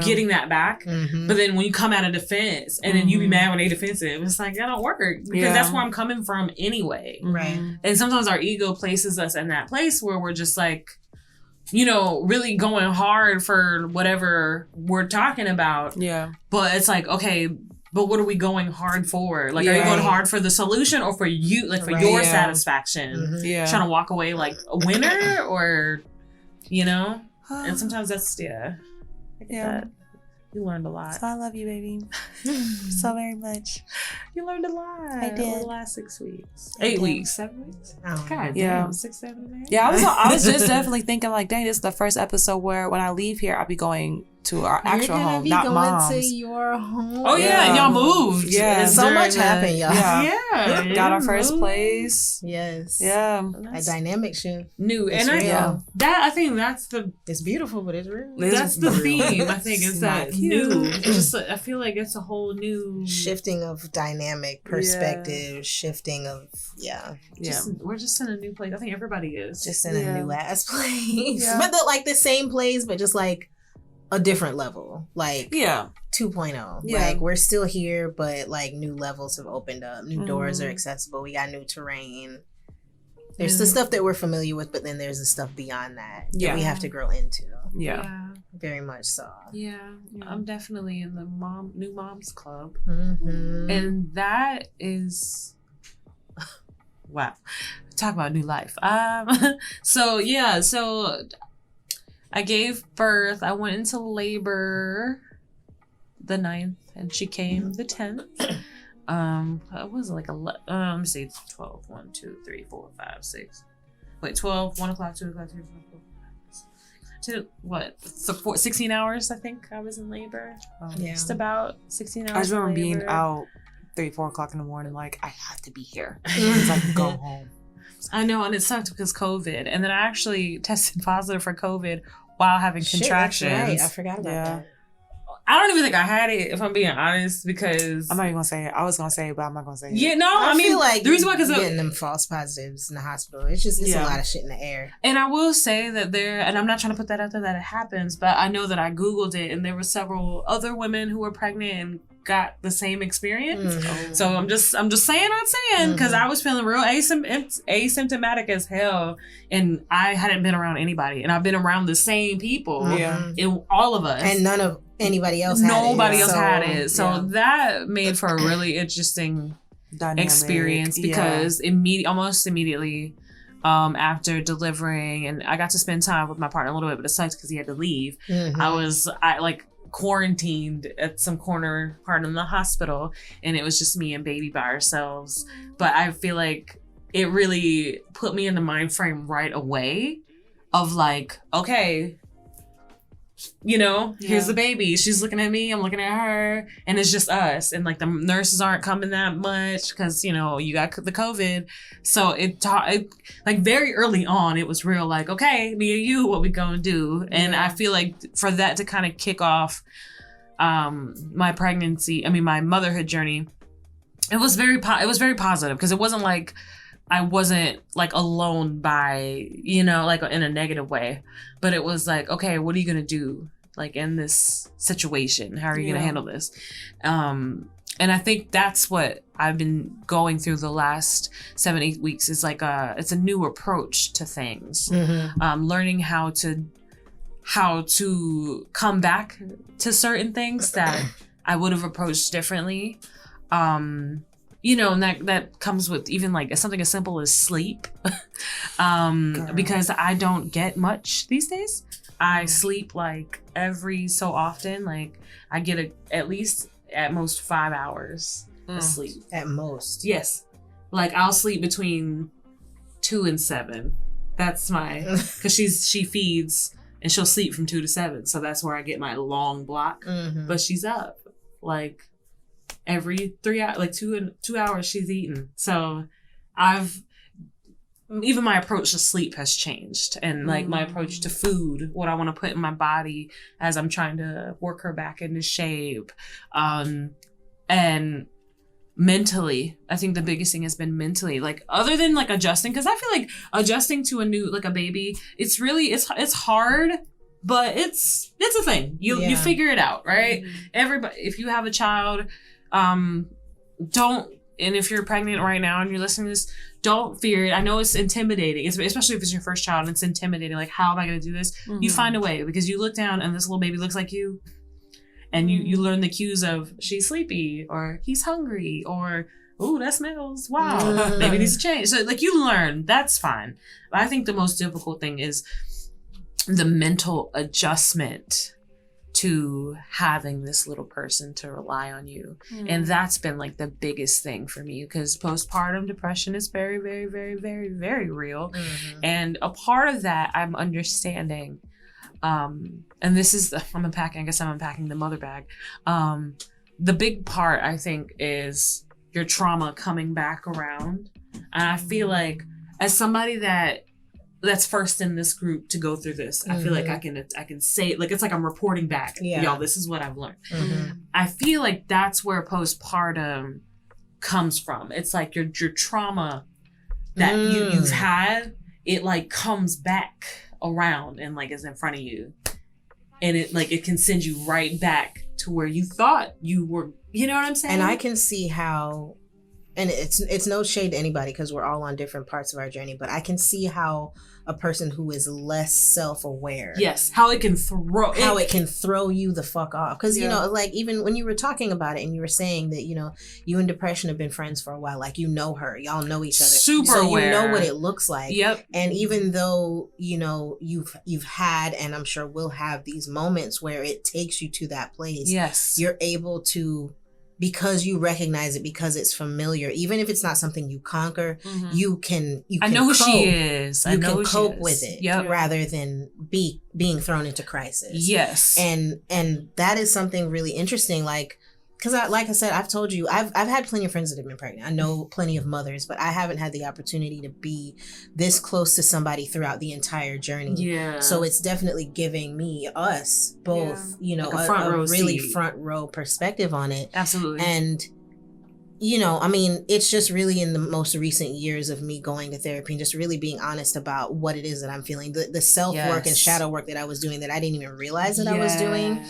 getting that back. But then when you come out of defense and then you be mad when they defensive, it's like, that don't work because that's where I'm coming from anyway. Right. And sometimes our ego places us in that place where we're just like, you know, really going hard for whatever we're talking about. Yeah. But it's like, okay, but what are we going hard for? Like, are you going hard for the solution or for you, like for your satisfaction? Trying to walk away like a winner or, you know? And sometimes that's, that. You learned a lot. So I love you, baby. So very much. You learned a lot. I did. Over the last 6 weeks. 8 weeks. 7 weeks? Oh. God damn. 6, 7, 8. Yeah, I was just definitely thinking like, dang, this is the first episode where when I leave here, I'll be going to our actual home, not mom's. To your home. Oh yeah, y'all moved. Yeah, so much happened, y'all. Yeah. Got our first place. Yes. Yeah. A dynamic shift. New. It's and real. I think that's the... It's beautiful, but it's real. That's the theme, I think, is that new. It's just, I feel like it's a whole new... Shifting of dynamic perspective, shifting of, We're just in a new place. I think everybody is. Just in a new ass place. But the same place, but just like a different level. Like 2.0. Like we're still here, but like new levels have opened up. New doors are accessible. We got new terrain. There's the stuff that we're familiar with, but then there's the stuff beyond that that we have to grow into. Yeah. Very much so. Yeah. I'm definitely in the new moms club. Mm-hmm. And that is... wow. Talk about new life. So I gave birth. I went into labor the 9th and she came the 10th. It was like let me see, 12, 1, 2, 3, 4, 5, 6. Wait, 12, 1 o'clock, 2 o'clock, 3 o'clock, 4 o'clock. To what? 16 hours, I think I was in labor. Just about 16 hours. I just remember being out 3, 4 o'clock in the morning, like, I have to be here. It's like, go home. I know, and it sucked because COVID. And then I actually tested positive for COVID while having contractions. That's right. I forgot about that. I don't even think I had it, if I'm being honest, because... I'm not even going to say it. I was going to say it, but I'm not going to say it. Yeah, no, I mean, feel like the reason why, because getting them false positives in the hospital, it's a lot of shit in the air. And I will say that and I'm not trying to put that out there that it happens, but I know that I Googled it, and there were several other women who were pregnant and got the same experience. Mm-hmm. So I'm just saying, because I was feeling real asymptomatic as hell, and I hadn't been around anybody, and I've been around the same people, all of us, and none of anybody else had it. So that made for a really interesting experience, because almost immediately after delivering, and I got to spend time with my partner a little bit, but it sucked because he had to leave. I quarantined at some corner part in the hospital, and it was just me and baby by ourselves. But I feel like it really put me in the mind frame right away of like, okay, here's the baby. She's looking at me, I'm looking at her, and it's just us. And like the nurses aren't coming that much because, you got the COVID. So it like very early on, it was real like, okay, me and you, what we gonna do? And I feel like for that to kind of kick off my motherhood journey, it was very positive, because it wasn't like I wasn't like alone by, like in a negative way, but it was like, okay, what are you going to do like in this situation? How are you going to handle this? And I think that's what I've been going through the last 7-8 weeks, is like it's a new approach to things. Learning how to come back to certain things that I would have approached differently. you know, and that comes with even like something as simple as sleep. Because I don't get much these days. I sleep like every so often. Like I get at least at most 5 hours of sleep. At most. Yes. Like I'll sleep between 2 and 7. That's because she feeds and she'll sleep from 2 to 7. So that's where I get my long block. But she's up like every 3 hours, like 2 hours she's eating. So even my approach to sleep has changed, and like my approach to food, what I want to put in my body as I'm trying to work her back into shape. And mentally, I think the biggest thing has been mentally, like other than like adjusting, because I feel like adjusting to a baby, it's hard, but it's a thing. You figure it out, right? Everybody, if you have a child, and if you're pregnant right now and you're listening to this, don't fear it. I know it's intimidating, especially if it's your first child. It's intimidating. Like, how am I going to do this? You find a way, because you look down and this little baby looks like you. And you learn the cues of she's sleepy or he's hungry or, ooh, that smells. Wow. Maybe it needs to change. So like you learn, that's fine. But I think the most difficult thing is the mental adjustment to having this little person to rely on you. And that's been like the biggest thing for me, because postpartum depression is very, very, very, very, very real. And a part of that I'm understanding, and this is, I'm unpacking the mother bag. The big part I think is your trauma coming back around. And I feel like as somebody that's first in this group to go through this, I feel like I can say, like, it's like I'm reporting back. Y'all, this is what I've learned. I feel like that's where postpartum comes from. It's like your trauma that you've had, it like comes back around and like is in front of you. And it can send you right back to where you thought you were, you know what I'm saying? And I can see how, and it's no shade to anybody because we're all on different parts of our journey, but I can see how a person who is less self-aware, how it can throw you the fuck off. Because you know, like even when you were talking about it and you were saying that, you know, you and depression have been friends for a while, like you know her, y'all know each other, super aware. You know what it looks like. And even though, you know, you've had, and I'm sure will have, these moments where it takes you to that place, you're able to, because you recognize it, because it's familiar, even if it's not something you conquer, you can I know who she is. You can cope with it rather than being thrown into crisis. And that is something really interesting. Like, because like I said, I've told you, I've had plenty of friends that have been pregnant. I know plenty of mothers, but I haven't had the opportunity to be this close to somebody throughout the entire journey. So it's definitely giving us both, you know, like a really front row perspective on it. Absolutely. And, you know, I mean, it's just really in the most recent years of me going to therapy and just really being honest about what it is that I'm feeling, the self-work and shadow work that I was doing that I didn't even realize that I was doing.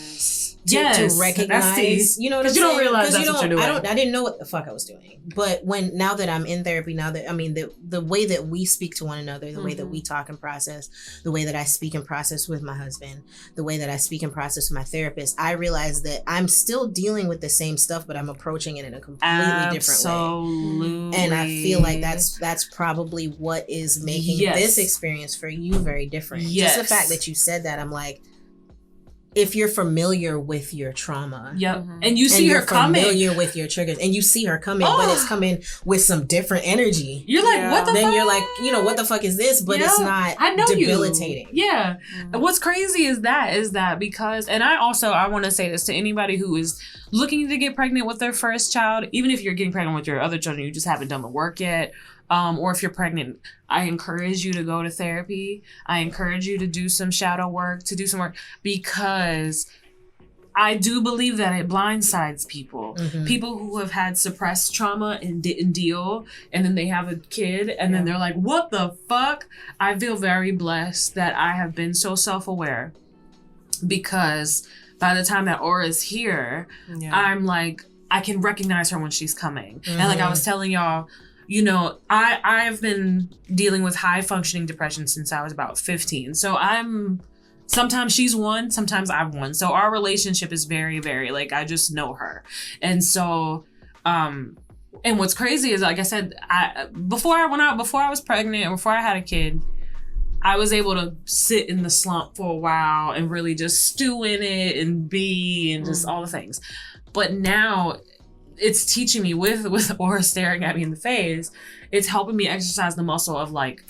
To recognize, you know what I'm saying? You don't realize that's what you're doing. I didn't know what the fuck I was doing. But now that I'm in therapy, now that, I mean, the way that we speak to one another, the way that we talk and process, the way that I speak and process with my husband, the way that I speak and process with my therapist, I realize that I'm still dealing with the same stuff, but I'm approaching it in a completely different way. And I feel like that's probably what is making this experience for you very different. Just the fact that you said that, I'm like, if you're familiar with your trauma, and you see her coming, familiar with your triggers, and you see her coming, but it's coming with some different energy. You're like, what the fuck? Then you're like, you know, what the fuck is this? But it's not debilitating. What's crazy is that because, and I want to say this to anybody who is looking to get pregnant with their first child, even if you're getting pregnant with your other children, you just haven't done the work yet. Or if you're pregnant, I encourage you to go to therapy. I encourage you to do some shadow work, because I do believe that it blindsides people. People who have had suppressed trauma and didn't deal, and then they have a kid, and then they're like, what the fuck? I feel very blessed that I have been so self-aware, because by the time that Aura's here, I'm like, I can recognize her when she's coming. And like I was telling y'all, you know, I've been dealing with high functioning depression since I was about 15. So sometimes she's one, sometimes I've one. So our relationship is very, very, like, I just know her. And so, And what's crazy is, like I said, before I was pregnant and before I had a kid, I was able to sit in the slump for a while and really just stew in it and be and just all the things. But now it's teaching me with Aura staring at me in the face, it's helping me exercise the muscle of like,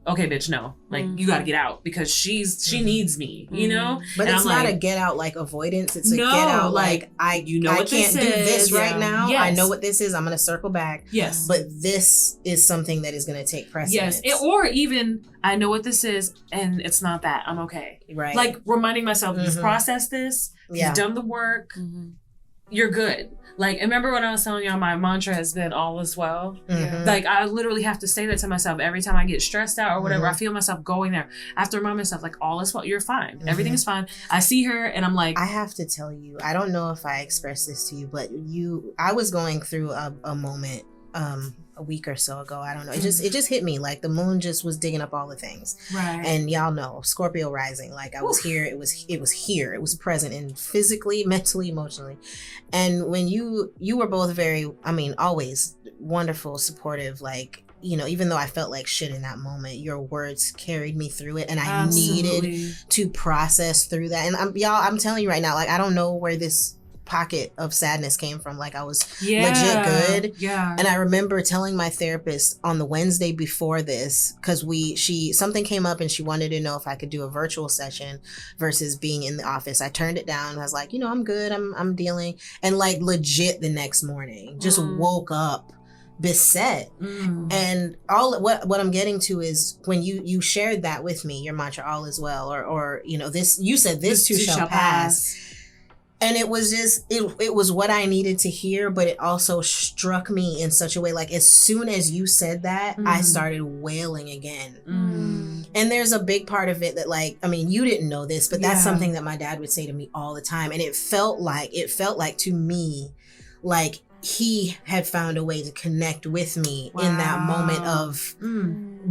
okay, bitch, no. Like, you gotta get out because she needs me, you know? But and it's I'm not like, a get out like avoidance. It's a get out like I can't do this right now. Yes. I know what this is. I'm gonna circle back. Yes. But this is something that is gonna take precedence. Yes. Or even, I know what this is and it's not that. I'm okay. Right. Like reminding myself, you've processed this, you've done the work, you're good. Like, remember when I was telling y'all my mantra has been all is well? Like, I literally have to say that to myself every time I get stressed out or whatever. I feel myself going there. I have to remind myself, like, all is well. You're fine. Everything is fine. I see her and I'm like... I have to tell you, I don't know if I expressed this to you, but I was going through a moment a week or so ago. I don't know. It just hit me. Like the moon just was digging up all the things. Right. And y'all know, Scorpio rising. Like I was here. It was here. It was present and physically, mentally, emotionally. And when you were both very, I mean, always wonderful, supportive, like, you know, even though I felt like shit in that moment, your words carried me through it, and I needed to process through that. And I'm telling you right now, like I don't know where this pocket of sadness came from. Like I was legit good. Yeah. And I remember telling my therapist on the Wednesday before this, because something came up and she wanted to know if I could do a virtual session versus being in the office. I turned it down. I was like, you know, I'm good. I'm dealing. And like legit the next morning, just woke up beset. And all what I'm getting to is when you shared that with me, your mantra, all is well, or you know, this, you said this too shall pass. And it was just, it was what I needed to hear, but it also struck me in such a way, like as soon as you said that, I started wailing again. And there's a big part of it that, like, I mean, you didn't know this, but that's something that my dad would say to me all the time. And it felt like to me, like he had found a way to connect with me in that moment of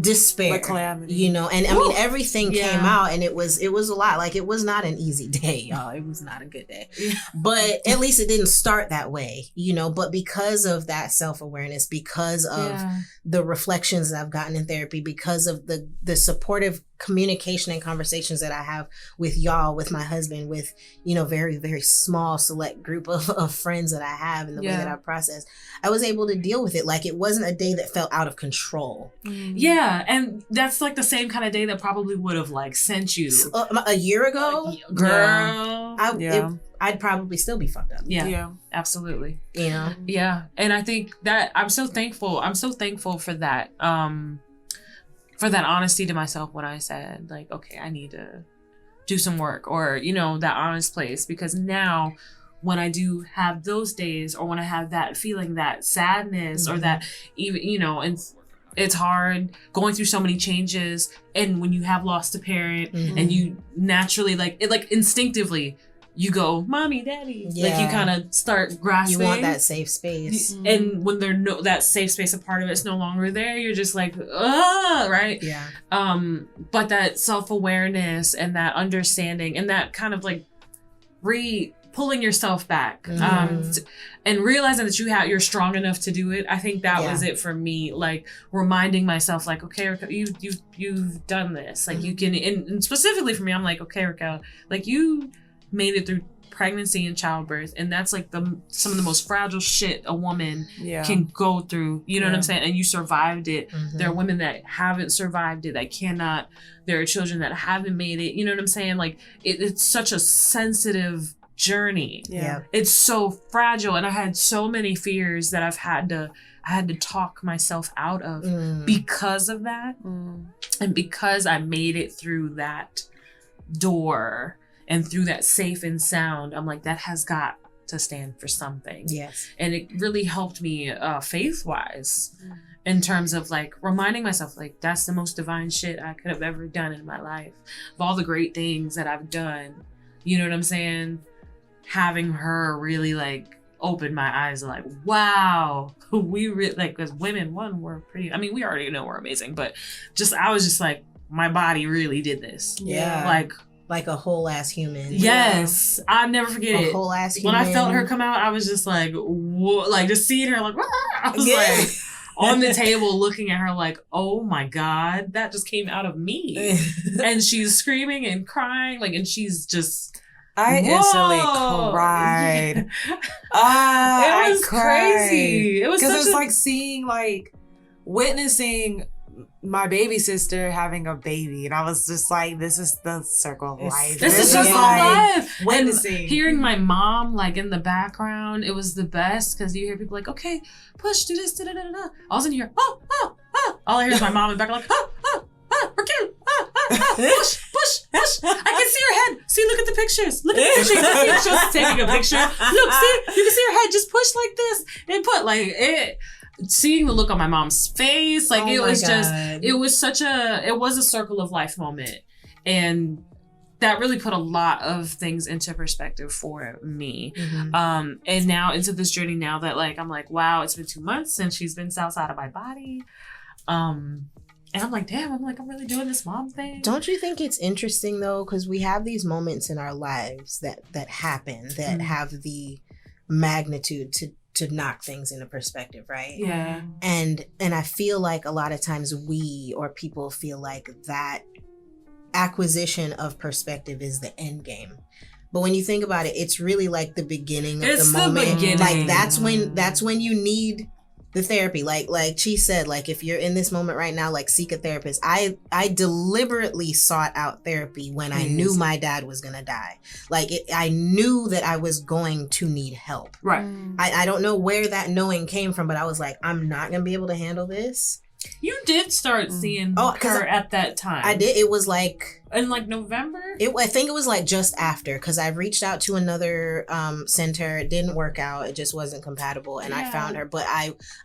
despair, like calamity, you know. And I mean, everything came out, and it was a lot. Like it was not an easy day, y'all. It was not a good day, but at least it didn't start that way, you know. But because of that self-awareness, because of the reflections that I've gotten in therapy, because of the supportive communication and conversations that I have with y'all, with my husband, with, you know, very, very small select group of friends that I have, and the way that I process, I was able to deal with it. Like it wasn't a day that felt out of control. Yeah, and that's like the same kind of day that probably would have like sent you a year ago, girl. I'd probably still be fucked up. Yeah, absolutely. You know. Yeah, and I think that I'm so thankful for that. For that honesty to myself when I said, like, okay, I need to do some work, or, you know, that honest place. Because now when I do have those days, or when I have that feeling, that sadness, or that even, you know, and it's hard going through so many changes. And when you have lost a parent and you naturally, like, it, like instinctively, you go, mommy, daddy. Like you kind of start grasping. You want that safe space. And when that safe space, a part of it's no longer there, you're just like, right? Yeah. But that self-awareness and that understanding and that kind of like pulling yourself back and realizing that you're strong enough to do it. I think that was it for me. Like reminding myself, like, okay, Raquel, you've done this. Like you can, and specifically for me, I'm like, okay, Raquel, like you made it through pregnancy and childbirth, and that's like some of the most fragile shit a woman can go through, you know what I'm saying, and you survived it. There are women that haven't survived it, that cannot. There are children that haven't made it, you know what I'm saying. Like it's such a sensitive journey. It's so fragile, and I had so many fears that I had to talk myself out of because of that, and because I made it through that door and through that safe and sound. I'm like, that has got to stand for something. Yes. And it really helped me faith-wise in terms of like reminding myself, like, that's the most divine shit I could have ever done in my life. Of all the great things that I've done, you know what I'm saying? Having her really like open my eyes, like, wow, we really, like, as women, we're pretty, I mean, we already know we're amazing, but I was just like, my body really did this. Yeah. Like, Like a whole ass human. Yes. I'll never forget it. A whole ass human. When I felt her come out, I was just like, whoa, like just seeing her like, I was like on the table looking at her like, oh my God, that just came out of me. And she's screaming and crying, like, and she's just, I instantly cried. It was crazy. It was because it was like seeing, like, witnessing my baby sister having a baby, and I was just like, this is the circle of life. This is circle of life. Witnessing. And hearing my mom like in the background, it was the best because you hear people like, okay, push, do this, da da da da. All of a sudden you hear, oh. All I hear is my mom in the background like, we're cute. Push. I can see her head. See, look at the pictures. Look at the pictures. She was taking a picture. Look, see, you can see her head. Just push like this and put like it. Seeing the look on my mom's face, like it was just, it was a circle of life moment. And that really put a lot of things into perspective for me. Mm-hmm. And now into this journey now that like, I'm like, wow, it's been 2 months since she's been outside of my body. And I'm like, damn, I'm really doing this mom thing. Don't you think it's interesting though? Because we have these moments in our lives that happen, that have the magnitude to knock things into perspective, right? Yeah. And I feel like a lot of times we or people feel like that acquisition of perspective is the end game. But when you think about it, it's really like the beginning of the moment. Like that's when you need the therapy. Like she said, like if you're in this moment right now, like seek a therapist. I deliberately sought out therapy when I knew my dad was gonna die. Like I knew that I was going to need help. Right. I don't know where that knowing came from, but I was like, I'm not gonna be able to handle this. You did start seeing her at that time. I did. It was like in like November. I think it was like just after, because I reached out to another center. It didn't work out. It just wasn't compatible, and I found her. But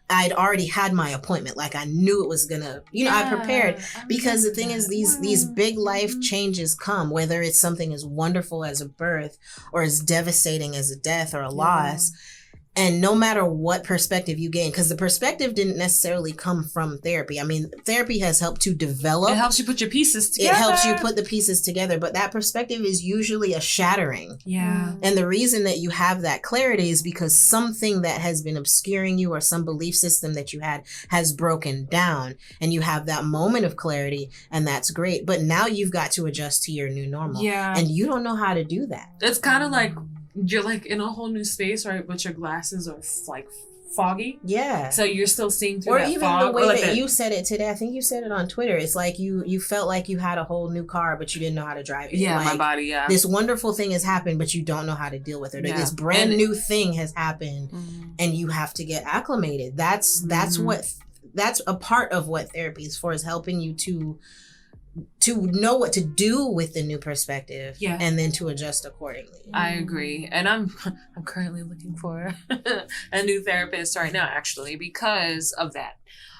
I'd already had my appointment. Like I knew it was gonna. I prepared because the thing is, these big life changes come, whether it's something as wonderful as a birth or as devastating as a death or a loss. And no matter what perspective you gain, because the perspective didn't necessarily come from therapy. I mean, therapy has helped to develop. It helps you put your pieces together. It helps you put the pieces together. But that perspective is usually a shattering. Yeah. And the reason that you have that clarity is because something that has been obscuring you or some belief system that you had has broken down. And you have that moment of clarity. And that's great. But now you've got to adjust to your new normal. Yeah. And you don't know how to do that. It's kind of like you're like in a whole new space, right? But your glasses are like foggy. Yeah. So you're still seeing through that fog. Or even the way that you said it today. I think you said it on Twitter. It's like you felt like you had a whole new car, but you didn't know how to drive it. Yeah, like, my body, yeah. This wonderful thing has happened, but you don't know how to deal with it. Or this brand new thing has happened, and you have to get acclimated. That's a part of what therapy is for, is helping you to know what to do with the new perspective, and then to adjust accordingly. I agree, and I'm currently looking for a new therapist right now, actually, because of that.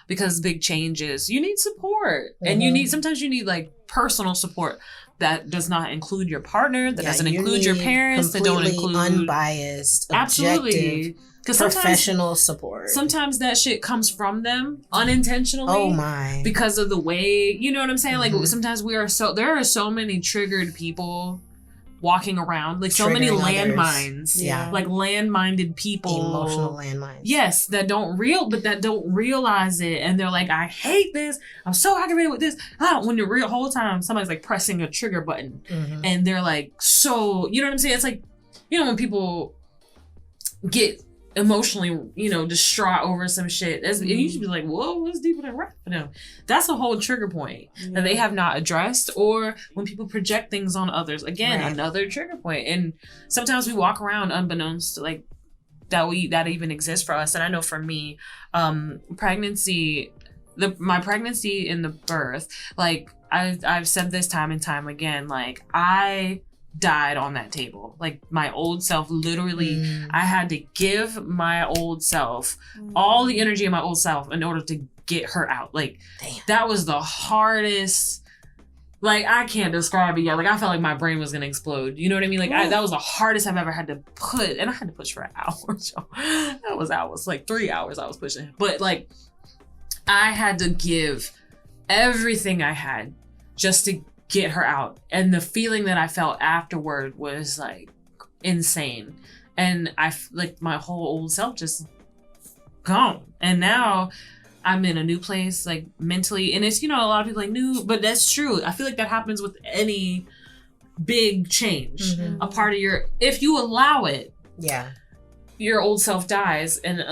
Because big changes, you need support, and sometimes you need like personal support that does not include your partner, that doesn't include your parents, that don't include unbiased, absolutely. Because professional support. Sometimes that shit comes from them unintentionally. Oh my! Because of the way, you know what I'm saying? Like sometimes there are so many triggered people walking around, like so many landmines. Yeah, like land-minded people, emotional landmines. Yes, that don't realize it, and they're like, I hate this. I'm so aggravated with this. When the real whole time somebody's like pressing a trigger button, and they're like, so you know what I'm saying? It's like, when people get emotionally, distraught over some shit. And you should be like, whoa, what's deeper than rap for them? That's a whole trigger point that they have not addressed. Or when people project things on others, again, another trigger point. And sometimes we walk around unbeknownst to like that even exists for us. And I know for me, pregnancy, my pregnancy and the birth, like I've said this time and time again, like I died on that table. Like my old self, literally, I had to give my old self all the energy of my old self in order to get her out. Like that was the hardest. Like I can't describe it yet. Like I felt like my brain was gonna explode. You know what I mean? Like that was the hardest I've ever had to put, and I had to push for an hour. So that was hours, like 3 hours I was pushing. But like I had to give everything I had just to get her out. And the feeling that I felt afterward was like insane. And like my whole old self just gone. And now I'm in a new place, like mentally. And it's, a lot of people like new, but that's true. I feel like that happens with any big change. A part of if you allow it, your old self dies and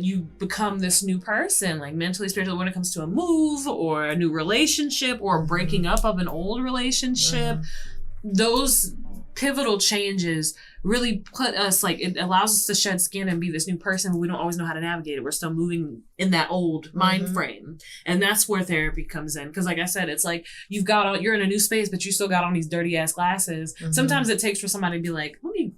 you become this new person, like mentally, spiritually, when it comes to a move or a new relationship or breaking up of an old relationship. Those pivotal changes really put us, like, it allows us to shed skin and be this new person, but we don't always know how to navigate it. We're still moving in that old mind frame. And that's where therapy comes in. Because like I said, it's like you're in a new space, but you still got on these dirty ass glasses. Sometimes it takes for somebody to be like, let me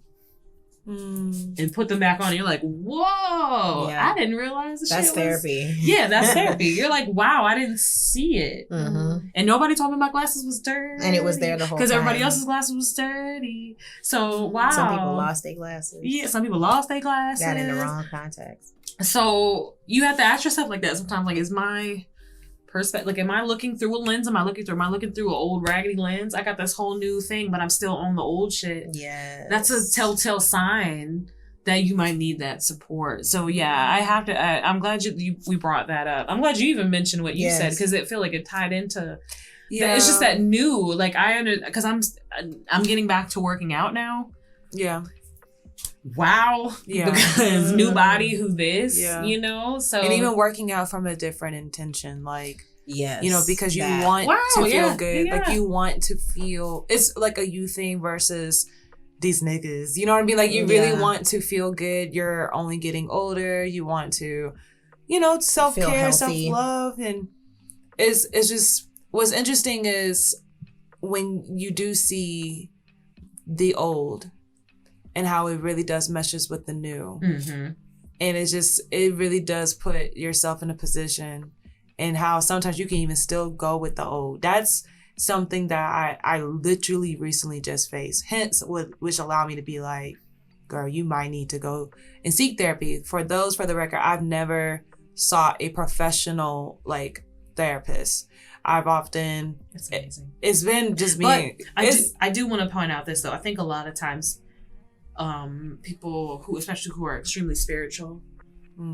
and put them back on. And you're like, whoa, I didn't realize that's therapy. Yeah, that's therapy. You're like, wow, I didn't see it. And nobody told me my glasses was dirty. And it was there the whole time. Because everybody else's glasses was dirty. So, wow. Some people lost their glasses. Yeah, some people lost their glasses. Got in the wrong context. So, you have to ask yourself like that sometimes. Like, is my perspective, like, am I looking through a lens? Am I looking through an old raggedy lens? I got this whole new thing, but I'm still on the old shit. Yeah. That's a telltale sign that you might need that support. So yeah, I'm glad we brought that up. I'm glad you even mentioned what you said, because it feel like it tied into. Yeah, it's just that new. Like because I'm getting back to working out now. Yeah. Wow. Yeah. Because new body, who this? Yeah. So and even working out from a different intention, like. Yes. Because you want to feel good. Yeah. Like you want to feel. It's like a you thing versus these niggas, you know what I mean? Like you really want to feel good. You're only getting older. You want to, self-care, self-love. And it's just, what's interesting is when you do see the old and how it really does meshes with the new. And it really does put yourself in a position, and how sometimes you can even still go with the old. That's something that I literally recently just faced, hence which allowed me to be like, girl, you might need to go and seek therapy. For the record, I've never sought a professional like therapist. I've often, it's amazing. It's been just me. I do want to point out this though. I think a lot of times people especially who are extremely spiritual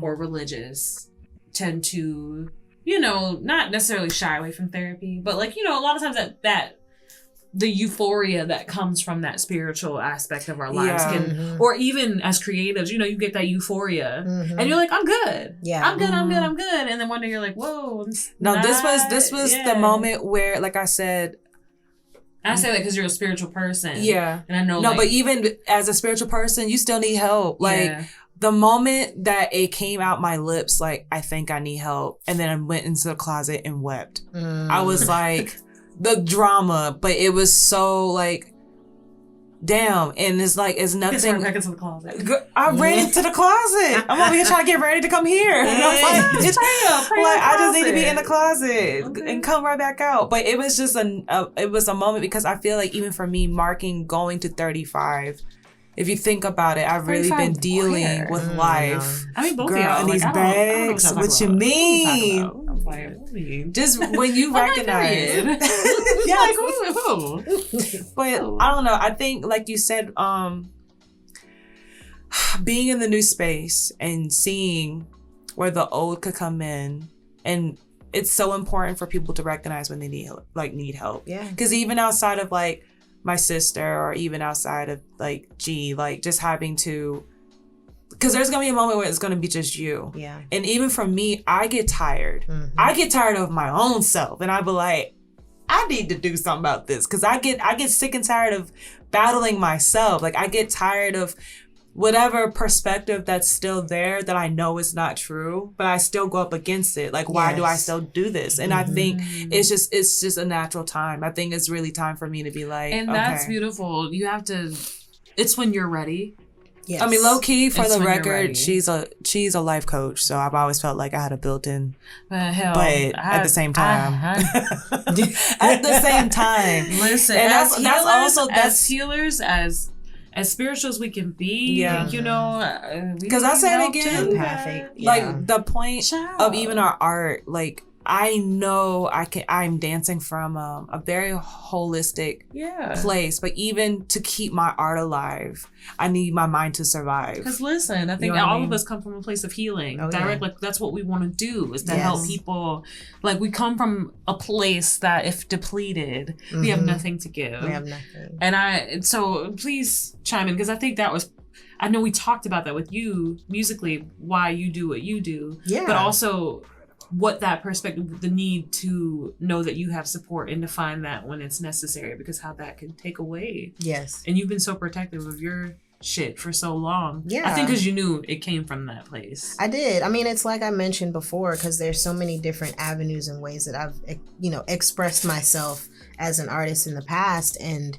or religious tend to not necessarily shy away from therapy, but like, a lot of times that the euphoria that comes from that spiritual aspect of our lives can, or even as creatives, you get that euphoria and you're like, I'm good. Yeah. I'm good. I'm good. And then one day you're like, whoa. No, this was the moment where, like I said, I say that because you're a spiritual person. Yeah. And I know. No, but even as a spiritual person, you still need help. Like, the moment that it came out my lips, like, I think I need help. And then I went into the closet and wept. I was like, the drama, but it was so like, damn. And it's like, it's nothing. Back into the closet. I ran into the closet. I'm over here trying to get ready to come here. And I'm like, I just need to be in the closet and come right back out. But it was just it was a moment, because I feel like even for me, going to 35, if you think about it, I've really been dealing with life. I mean, both girl, of y'all. And these bags. What you mean? Just when you recognize. Yeah, who? But I don't know. I think, like you said, being in the new space and seeing where the old could come in, and it's so important for people to recognize when they need help. Yeah. Because even outside of like my sister, or even outside of like G, like just having to, because there's gonna be a moment where it's gonna be just you. Yeah. And even for me, I get tired. I get tired of my own self, and I be like, I need to do something about this, because I get sick and tired of battling myself. Like I get tired of whatever perspective that's still there that I know is not true, but I still go up against it. Like, why do I still do this? And I think it's just a natural time. I think it's really time for me to be like, and that's beautiful. You have to, it's when you're ready. Yes. I mean, low key, for the record, she's a life coach, so I've always felt like I had a built-in. But at the same time, listen. And that's healers, as spiritual as we can be, because I say it again, like the point of even our art, like I know I'm dancing from a very holistic place, but even to keep my art alive, I need my mind to survive. Because listen, I think all of us come from a place of healing. Like that's what we want to do, is to help people. Like we come from a place that if depleted, we have nothing to give. We have nothing. And so please chime in, because I think that was, I know we talked about that with you musically, why you do what you do. Yeah. But also what that perspective, the need to know that you have support and to find that when it's necessary, because how that can take away. Yes. And you've been so protective of your shit for so long. Yeah. I think because you knew it came from that place. I did. I mean, it's like I mentioned before, because there's so many different avenues and ways that I've, expressed myself as an artist in the past. And,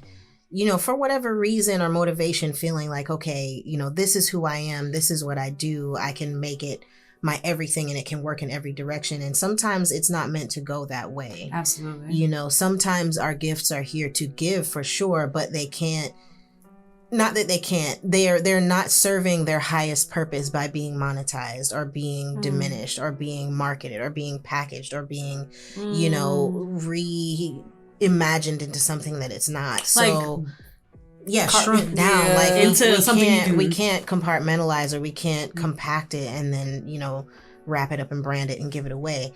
for whatever reason or motivation, feeling like, okay, this is who I am. This is what I do. I can make it my everything and it can work in every direction. And sometimes it's not meant to go that way. Absolutely. Sometimes our gifts are here to give for sure, but they can't, not that they can't, they're not serving their highest purpose by being monetized or being diminished or being marketed or being packaged or being, reimagined into something that it's not. So shrunk down into something we can't compartmentalize, or we can't compact it and then wrap it up and brand it and give it away.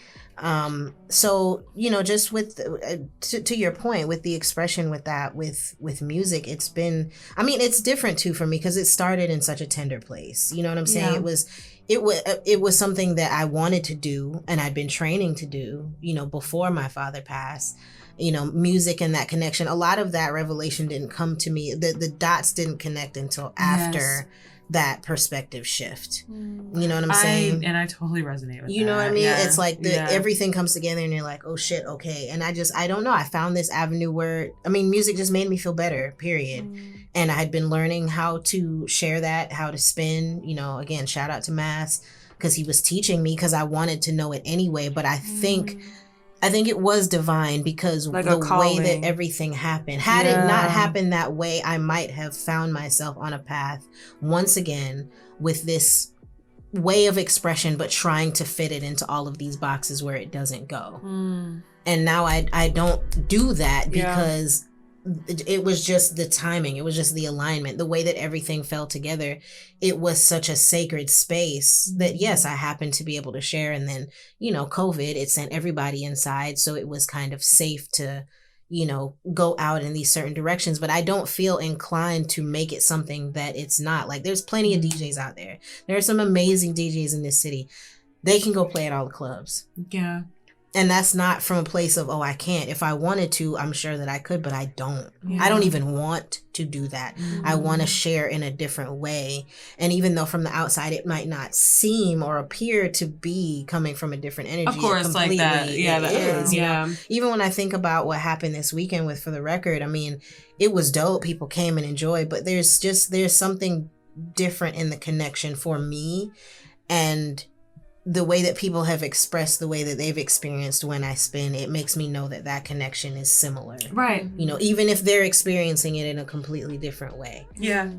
So just with to your point with the expression with that with music, it's been, I mean, it's different too for me because it started in such a tender place. You know what I'm saying? It was something that I wanted to do and I'd been training to do before my father passed. Music and that connection, a lot of that revelation didn't come to me. The dots didn't connect until after that perspective shift. You know what I'm saying? And I totally resonate with that. You know what I mean? Yeah. It's like everything comes together and you're like, oh shit, okay. And I don't know. I found this avenue where, I mean, music just made me feel better, period. And I had been learning how to share that, how to spin, again, shout out to Mass, because he was teaching me because I wanted to know it anyway. But I think it was divine because like the way that everything happened. Had it not happened that way, I might have found myself on a path once again with this way of expression, but trying to fit it into all of these boxes where it doesn't go. And now I don't do that because it was just the timing. It was just the alignment, the way that everything fell together. It was such a sacred space that, yes, I happened to be able to share. And then, COVID, it sent everybody inside. So it was kind of safe to, go out in these certain directions. But I don't feel inclined to make it something that it's not. Like, there's plenty of DJs out there. There are some amazing DJs in this city. They can go play at all the clubs. Yeah. And that's not from a place of, oh, I can't. If I wanted to, I'm sure that I could, but I don't. I don't even want to do that. I want to share in a different way. And even though from the outside it might not seem or appear to be coming from a different energy, of course, like that. Yeah, it is. Even when I think about what happened this weekend with For the Record, I mean, it was dope. People came and enjoyed, but there's something different in the connection for me. And the way that people have expressed the way that they've experienced when I spin, it makes me know that connection is similar. Right. Even if they're experiencing it in a completely different way. Yeah.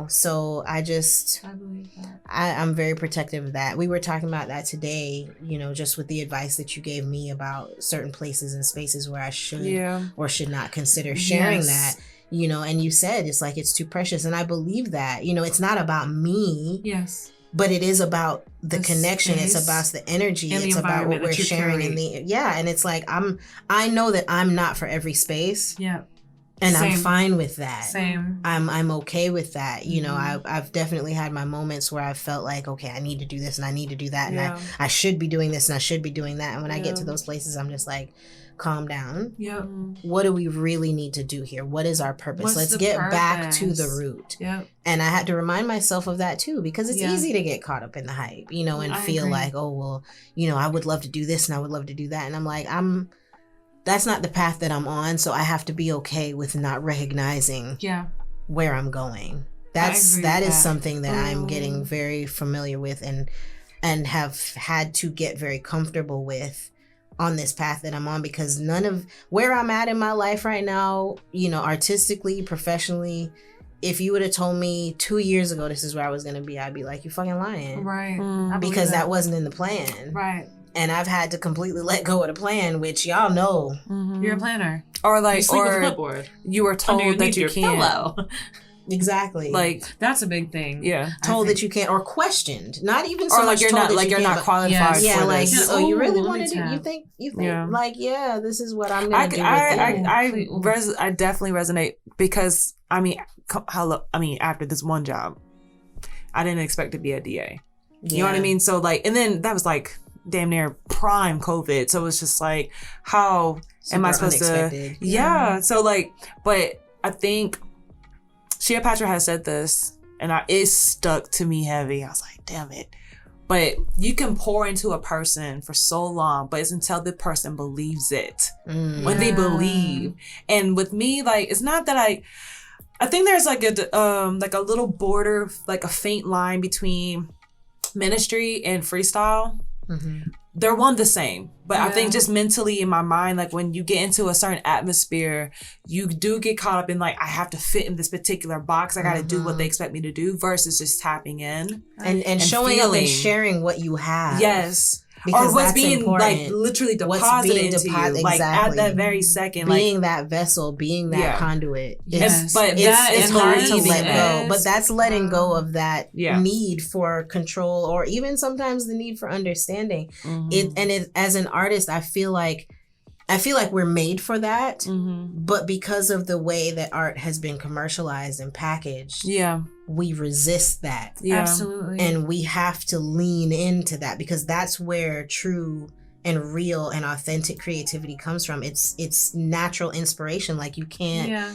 So I believe that. I'm very protective of that. We were talking about that today, just with the advice that you gave me about certain places and spaces where I should or should not consider sharing that. And you said it's like it's too precious. And I believe that. It's not about me. Yes. But it is about the connection. It's about the energy. It's about what we're sharing and it's like I know that I'm not for every space. Yeah. And I'm fine with that. Same. I'm okay with that. I've definitely had my moments where I felt like, okay, I need to do this and I need to do that and I should be doing this and I should be doing that. And when I get to those places, I'm just like, calm down. Yeah. What do we really need to do here? What is our purpose? Let's get back to the root. Yeah. And I had to remind myself of that too, because it's easy to get caught up in the hype, and feel like, oh, well, I would love to do this and I would love to do that. And I'm like, that's not the path that I'm on. So I have to be okay with not recognizing where I'm going. That is something that I'm getting very familiar with and have had to get very comfortable with on this path that I'm on, because none of where I'm at in my life right now, artistically, professionally, if you would have told me 2 years ago this is where I was going to be, I'd be like, you're fucking lying. Right. Because that wasn't in the plan. Right. and I've had to completely let go of the plan, which y'all know. You're a planner. Or like, you sleep with a or clipboard. you were told that you can't. Pillow. Exactly. Like, that's a big thing. Yeah. Told that you can't, or questioned. Not even so or like much you're told not that like you're can't, not qualified yeah, for like, this. oh, you really Ooh, want to let do? me You think, Yeah. like, yeah, this is what I'm gonna do. I definitely resonate because after this one job, I didn't expect to be a DA. You know what I mean? So like, and then that was like damn near prime COVID. So it's just like, how am I supposed to? Yeah. So like, but I think Shea Patrick has said this, and it stuck to me heavy. I was like, damn it. But you can pour into a person for so long, but it's until the person believes it. When they believe. And with me, like, it's not that I think there's like a little border, like a faint line between ministry and freestyle. They're one the same. But I think just mentally in my mind, like when you get into a certain atmosphere, you do get caught up in like, I have to fit in this particular box. I got to do what they expect me to do versus just tapping in. And showing up and sharing what you have. Yes. Because or what's that's being important. like literally deposited into you, like at that very second, being like, that vessel, being that conduit. Yes, But it's hard to let go. But that's letting go of that Yeah. need for control, or even sometimes the need for understanding. As an artist, I feel like we're made for that, but because of the way that art has been commercialized and packaged, we resist that. Absolutely. And we have to lean into that, because that's where true and real and authentic creativity comes from. It's natural inspiration. Like you can't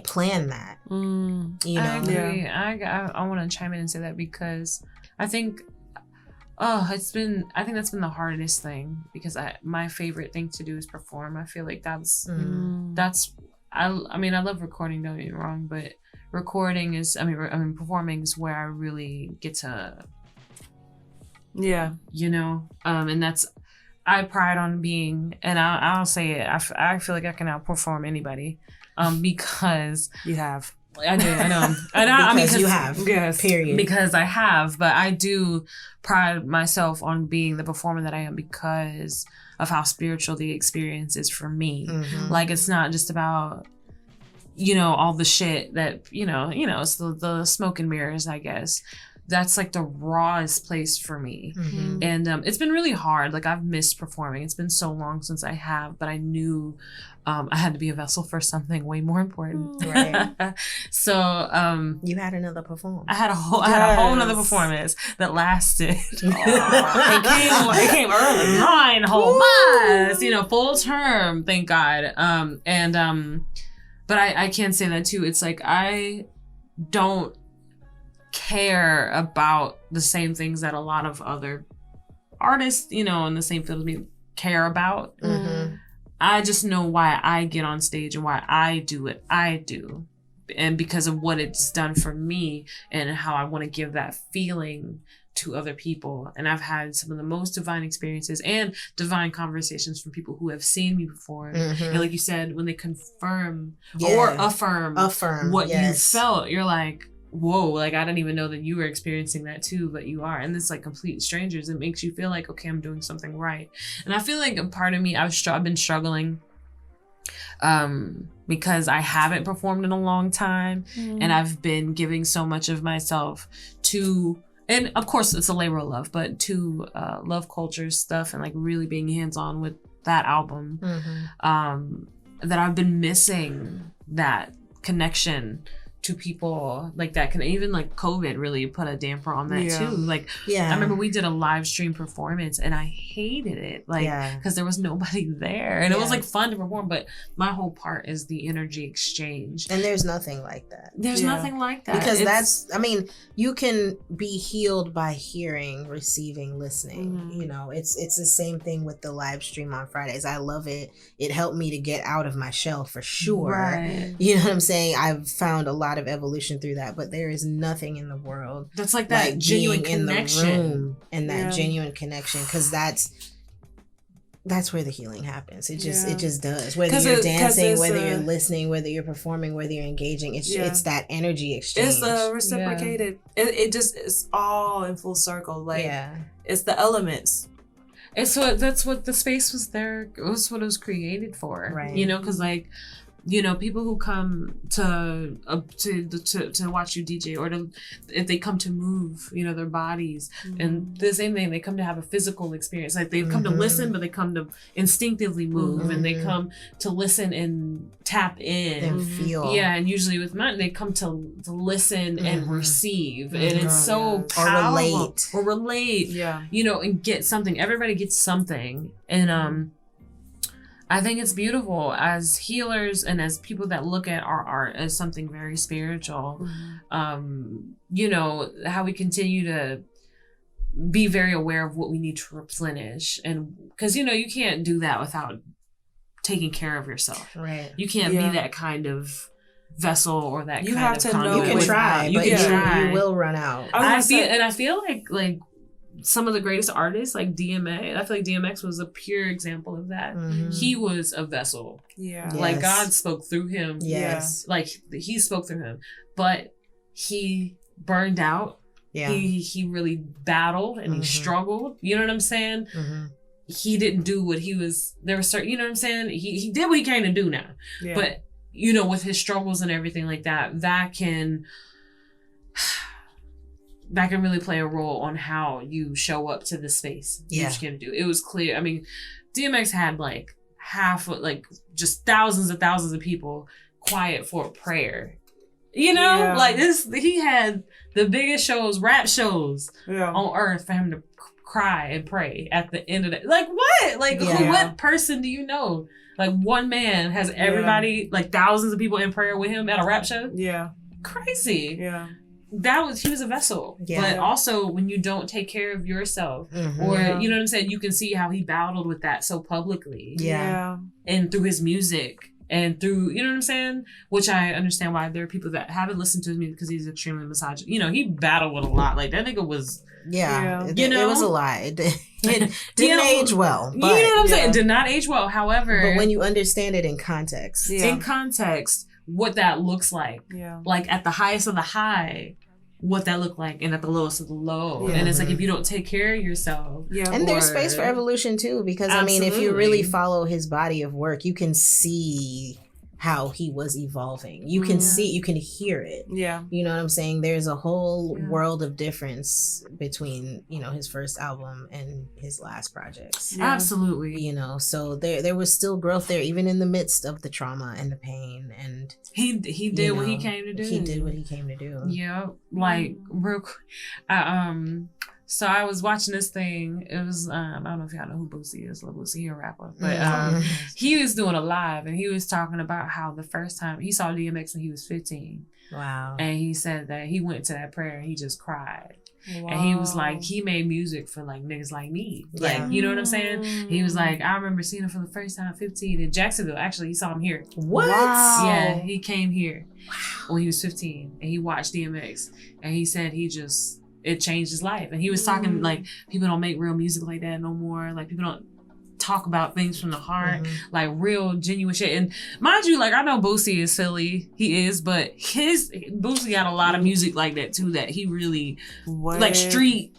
plan that. You know? I agree. I want to chime in and say that because I think I think that's been the hardest thing, because my favorite thing to do is perform. I feel like that's I love recording, don't get me wrong, but recording is performing is where I really get to and that's I pride on being, and I'll say it, I feel like I can outperform anybody because you have. I do, I know. Because you have. Yes. Period. Because I have, but I do pride myself on being the performer that I am because of how spiritual the experience is for me. Like, it's not just about, all the shit that, it's the smoke and mirrors, I guess. That's like the rawest place for me. And it's been really hard. Like, I've missed performing. It's been so long since I have, but I knew I had to be a vessel for something way more important. Right. So you had another performance. I had a whole nother performance that lasted. It came early. 9 whole months, full term, thank God. But I can say that too. It's like, I don't care about the same things that a lot of other artists, in the same field as me care about. I just know why I get on stage and why I do what I do, and because of what it's done for me and how I want to give that feeling to other people. And I've had some of the most divine experiences and divine conversations from people who have seen me before. And like you said, when they confirm or affirm what you felt, you're like, whoa, like I didn't even know that you were experiencing that too, but you are. And it's like complete strangers. It makes you feel like, okay, I'm doing something right. And I feel like a part of me, I've been struggling because I haven't performed in a long time, and I've been giving so much of myself to, and of course it's a labor of love, but to love culture stuff and like really being hands-on with that album, that I've been missing that connection to people like that. Can even like COVID really put a damper on that too. Like, I remember we did a live stream performance and I hated it, like, because there was nobody there, and it was like fun to perform, but my whole part is the energy exchange, and there's nothing like that. There's nothing like that, because you can be healed by hearing, receiving, listening. It's the same thing with the live stream on Fridays. I love it. It helped me to get out of my shell for sure. Right. You know what I'm saying? I've found a lot of evolution through that, but there is nothing in the world that's like that genuine connection in the room, and that genuine connection, because that's where the healing happens. It just does. Whether you're dancing, whether you're listening, whether you're performing, whether you're engaging, it's that energy exchange. It's reciprocated. It's all in full circle. Like, it's the elements. And so that's what the space was there. It was what it was created for. Right. You know, because like, you know, people who come to watch you DJ, or if they come to move, you know, their bodies, and the same thing, they come to have a physical experience. Like they come to listen, but they come to instinctively move, and they come to listen and tap in and feel. Yeah, and usually with mine, they come to listen and receive, and it's so powerful. Or relate. Yeah, you know, and get something. Everybody gets something, and I think it's beautiful as healers and as people that look at our art as something very spiritual. You know, how we continue to be very aware of what we need to replenish. And because, you know, you can't do that without taking care of yourself. Right. You can't be that kind of vessel or that you kind have of to conduit. know. You can try, You but can try. You will run out. I feel like some of the greatest artists, like DMX, I feel like DMX was a pure example of that. He was a vessel. Yeah. Like God spoke through him. Yes. Like he spoke through him. But he burned out. Yeah. He really battled and he struggled. You know what I'm saying? He didn't do what he was, there was certain, you know what I'm saying? He did what he came to do now. Yeah. But, you know, with his struggles and everything like that can really play a role on how you show up to the space. Yeah. You can do. It was clear. I mean, DMX had like just thousands of people quiet for a prayer. You know, like this, he had the biggest shows, rap shows on earth for him to cry and pray at the end of it. Like what? Like what person do you know? Like one man has everybody, like thousands of people in prayer with him at a rap show? Yeah. Crazy. Yeah. He was a vessel. Yeah. But also when you don't take care of yourself, or you know what I'm saying, you can see how he battled with that so publicly. Yeah. And through his music and through, you know what I'm saying? Which I understand why there are people that haven't listened to his music because he's extremely misogynist. You know, he battled with a lot. Like that nigga was You know, it was a lie. It didn't age well. But, you know what I'm saying? It did not age well. However, but when you understand it in context. In context, what that looks like. Yeah. Like at the highest of the high, what that looked like, and at the lowest of the low. Yeah. And it's like if you don't take care of yourself. Yeah. And there's space for evolution too, because I mean, if you really follow his body of work, you can see how he was evolving. You can see, you can hear it. Yeah. You know what I'm saying? There's a whole world of difference between, you know, his first album and his last projects. Yeah. Absolutely. You know, so there was still growth there, even in the midst of the trauma and the pain. And he did what he came to do. He did what he came to do. Yeah. Like real quick. So I was watching this thing. It was I don't know if y'all know who Boosie is. Lil Boosie, he a rapper, but he was doing a live, and he was talking about how the first time he saw DMX when he was 15. Wow. And he said that he went to that prayer and he just cried. Wow. And he was like, he made music for like niggas like me. Like, you know what I'm saying? He was like, I remember seeing him for the first time at 15 in Jacksonville. Actually, he saw him here. What? Wow. Yeah, he came here when he was 15 and he watched DMX. And he said it changed his life. And he was talking like, people don't make real music like that no more. Like, people don't talk about things from the heart, like real genuine shit. And mind you, like I know Boosie is silly, he is, but Boosie got a lot of music like that too, that he really like street,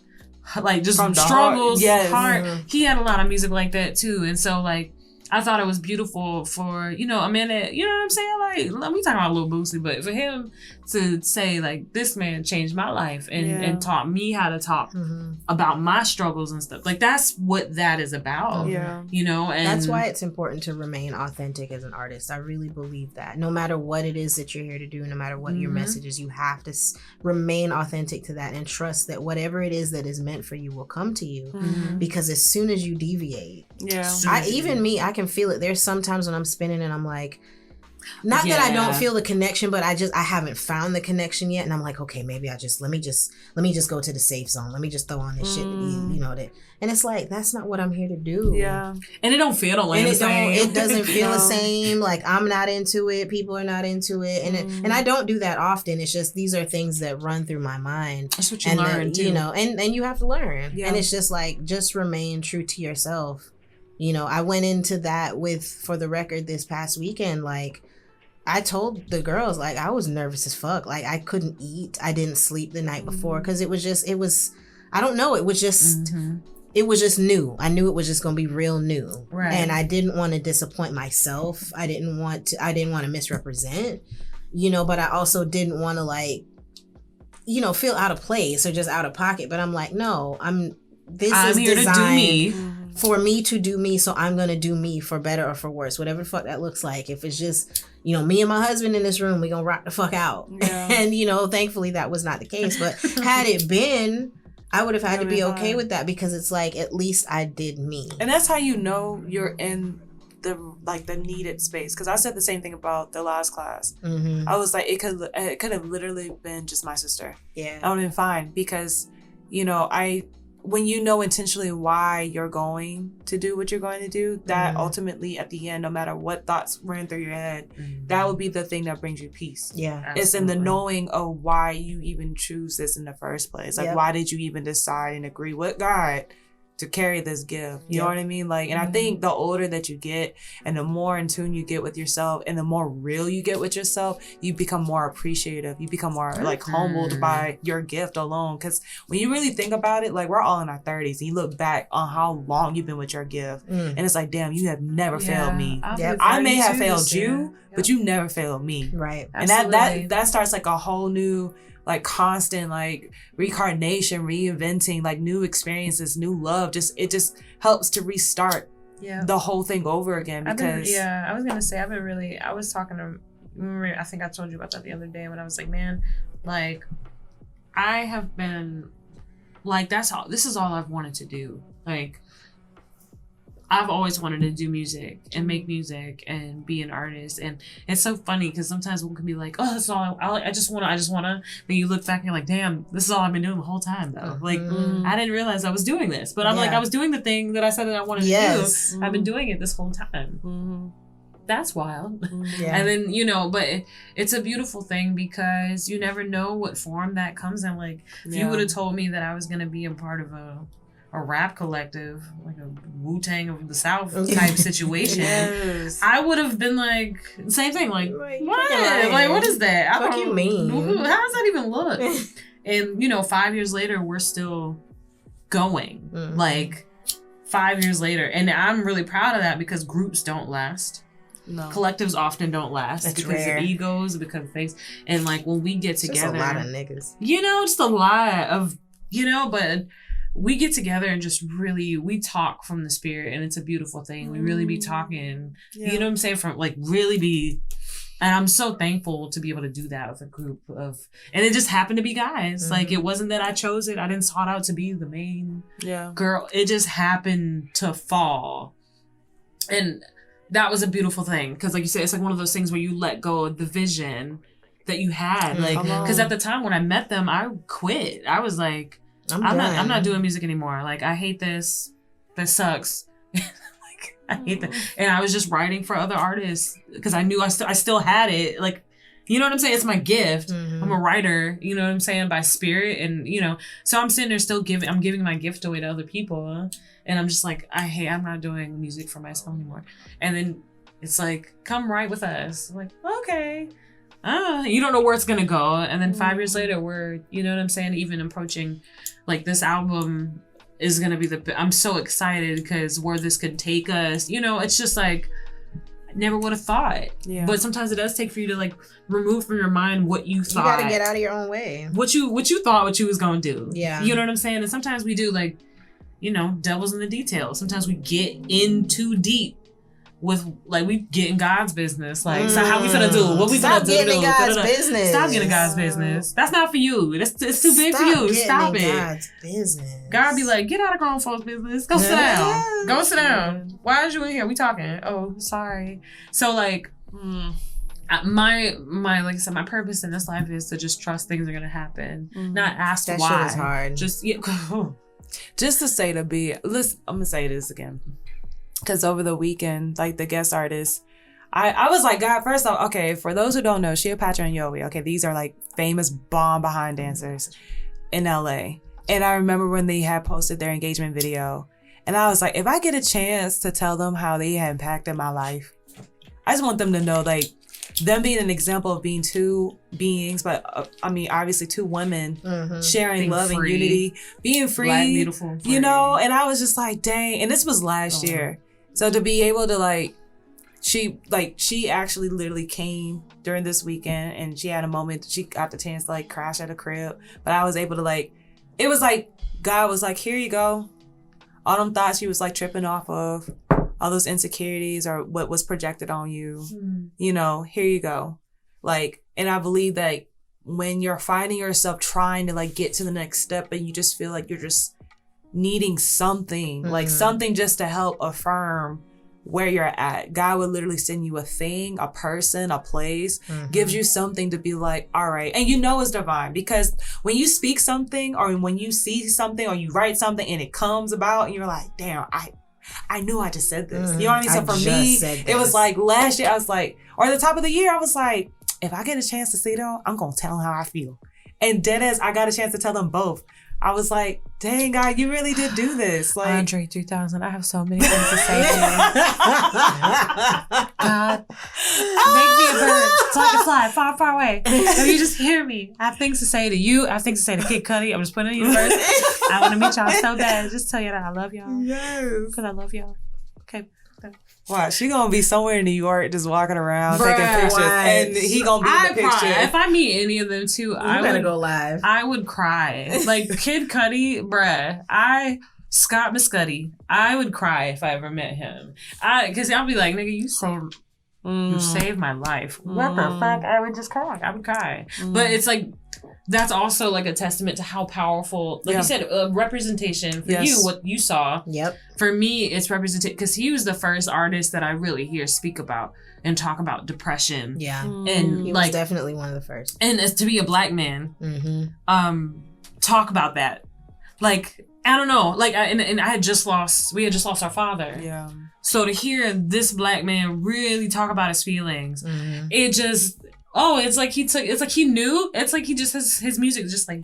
like just from struggles, heart. He had a lot of music like that too, and so like I thought it was beautiful for, you know, a man that, you know what I'm saying? Like, we talking about Lil Boosie, but for him to say, like, this man changed my life and taught me how to talk about my struggles and stuff. Like, that's what that is about. Yeah. You know? And that's why it's important to remain authentic as an artist. I really believe that. No matter what it is that you're here to do, no matter what your message is, you have to remain authentic to that and trust that whatever it is that is meant for you will come to you. Because as soon as you deviate, I can feel it. There's sometimes when I'm spinning and I'm like, not that I don't feel the connection, but I haven't found the connection yet. And I'm like, okay, maybe let me just go to the safe zone. Let me just throw on this shit, you know, that. And it's like, that's not what I'm here to do. Yeah. And it don't feel like it doesn't feel the same. Like I'm not into it. People are not into it. And I don't do that often. It's just, these are things that run through my mind. That's what you learn too. You know, and you have to learn. Yeah. And it's just like, just remain true to yourself. You know, I went into that for the record this past weekend, like, I told the girls, like, I was nervous as fuck. Like, I couldn't eat. I didn't sleep the night before because it was, I don't know. It was just, it was just new. I knew it was just going to be real new. Right. And I didn't want to disappoint myself. I didn't want to misrepresent, but I also didn't want to like, feel out of place or just out of pocket. But I'm like, no, I'm here to do me. For me to do me, so I'm going to do me for better or for worse, whatever the fuck that looks like. If it's just, me and my husband in this room, we going to rock the fuck out. Yeah. And, thankfully that was not the case. But had it been, I would have had to be okay with that because it's like, at least I did me. And that's how you're in the needed space. Because I said the same thing about the last class. Mm-hmm. I was like, it could have literally been just my sister. Yeah. I would have been fine because, when you know intentionally why you're going to do what you're going to do, that ultimately at the end, no matter what thoughts ran through your head, that would be the thing that brings you peace. Yeah. Absolutely. It's in the knowing of why you even choose this in the first place. Like, why did you even decide and agree with God to carry this gift? You know what I mean? Like, and I think the older that you get and the more in tune you get with yourself and the more real you get with yourself, you become more appreciative. You become more like humbled by your gift alone. Because when you really think about it, like we're all in our 30s and you look back on how long you've been with your gift and it's like, damn, you have never failed me. I may have failed you, but you never failed me. Right. And that starts like a whole new like constant like reincarnation, reinventing, like new experiences, new love. It just helps to restart the whole thing over again. Because I was gonna say I was talking to, remember, I think I told you about that the other day when I was like, man, like I have been like, this is all I've wanted to do. Like I've always wanted to do music and make music and be an artist. And it's so funny because sometimes one can be like, oh, that's all I just want to. Then you look back and you're like, damn, this is all I've been doing the whole time though. Like, I didn't realize I was doing this. But I'm like, I was doing the thing that I said that I wanted to do. I've been doing it this whole time. That's wild. And then, but it's a beautiful thing because you never know what form that comes in. Like, if you would have told me that I was going to be a part of a rap collective, like a Wu-Tang of the South type situation, I would have been like, same thing, like what? Like, what is that? What do you mean? How does that even look? And 5 years later, we're still going. Like 5 years later, and I'm really proud of that because groups don't last. No. Collectives often don't last. That's because rare. Of egos, because of things. And like when we get together, just a lot of niggas. Just a lot of but we get together and just really, we talk from the spirit and it's a beautiful thing. We really be talking, you know what I'm saying? From like really be, and I'm so thankful to be able to do that with a group of, and it just happened to be guys. Like it wasn't that I chose it. I didn't sought out to be the main girl. It just happened to fall. And that was a beautiful thing. Cause like you said, it's like one of those things where you let go of the vision that you had. Like, cause at the time when I met them, I quit. I was like, I'm not doing music anymore. Like, I hate this. This sucks. Like, I hate that. And I was just writing for other artists because I knew I still had it. Like, you know what I'm saying? It's my gift. I'm a writer, you know what I'm saying, by spirit. And, so I'm sitting there still I'm giving my gift away to other people. And I'm just like, I'm not doing music for myself anymore. And then it's like, come write with us. I'm like, okay. You don't know where it's gonna go. And then 5 years later, we're, you know what I'm saying, even approaching, like, this album is gonna be I'm so excited because where this could take us, it's just like, I never would have thought. Yeah. But sometimes it does take for you to like remove from your mind what you thought. You gotta get out of your own way. What you thought what you was gonna do. Yeah. You know what I'm saying? And sometimes we do like, devil's in the details. Sometimes we get in too deep with like we get in God's business. Like, so how we finna do? What we finna do? Stop getting in God's business. Stop getting in God's business. That's not for you. It's too big for you. Stop it. God's business. God be like, get out of grown folks' business. Go sit down. Go sit down. Why are you in here? We talking. Oh, sorry. So like, my like I said, my purpose in this life is to just trust things are gonna happen. Not ask that why. That shit is hard. Just to say listen, I'm gonna say this again. Because over the weekend, like the guest artist, I was like, God, first off, okay, for those who don't know, Cleopatra and Yowie, okay, these are like famous bomb behind dancers in LA. And I remember when they had posted their engagement video, and I was like, if I get a chance to tell them how they had impacted my life, I just want them to know, like, them being an example of being two beings, but obviously two women sharing being love free. and unity, being free, Black, beautiful, free. you know. And I was just like, dang. And this was last year, so to be able to she actually literally came during this weekend, and she had a moment. She got the chance to like crash at a crib, but I was able to like. It was like God was like, here you go. All them thoughts you was like tripping off of, all those insecurities or what was projected on you, you know, here you go. Like, and I believe that when you're finding yourself trying to like get to the next step and you just feel like you're just needing something, like something just to help affirm where you're at, God would literally send you a thing, a person, a place, gives you something to be like, all right. And you know it's divine, because when you speak something or when you see something or you write something and it comes about and you're like, damn, I knew I just said this. You know what I mean? So for me, it was like last year, I was like, or the top of the year, I was like, if I get a chance to see them, I'm going to tell them how I feel. And dead as I got a chance to tell them both. I was like, dang, God, you really did do this. Like, Andre 3000, I have so many things to say to you. God, make me a bird so I can fly far, far away. If you just hear me, I have things to say to you. I have things to say to Kid Cudi. I'm just putting it in the universe. I want to meet y'all so bad. Just tell you that I love y'all. Yes. Because I love y'all. Okay. Wow, she gonna be somewhere in New York just walking around taking pictures, and he gonna be in the picture. Cry. If I meet any of them too, I better would go live. I would cry. Like Kid Cudi, bruh. Scott Muscuddy, I would cry if I ever met him. Because I'll be like, nigga, you saved my life. What the fuck? I would just cry. I would cry. But it's like, that's also like a testament to how powerful, like you said, representation for you, what you saw. Yep. For me, it's representation, because he was the first artist that I really hear speak about and talk about depression. Yeah. And he was definitely one of the first. And as to be a Black man, talk about that. Like, I don't know, like, we had just lost our father. Yeah. So to hear this Black man really talk about his feelings, it just, it's like he knew. It's like he just his music just like,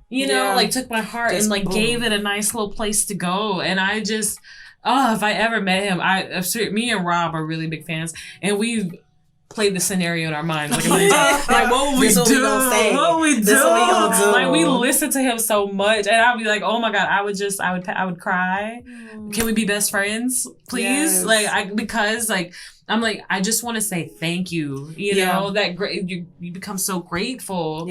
you know, like took my heart just and like gave it a nice little place to go. And I just, if I ever met him, me and Rob are really big fans, and we've played the scenario in our minds like a million times. Like, what would we do? What would we do? Like, we listen to him so much, and I'd be like, oh my God, I would cry. Can we be best friends, please? Yes. Because I'm like, I just want to say thank you. You know, that you become so grateful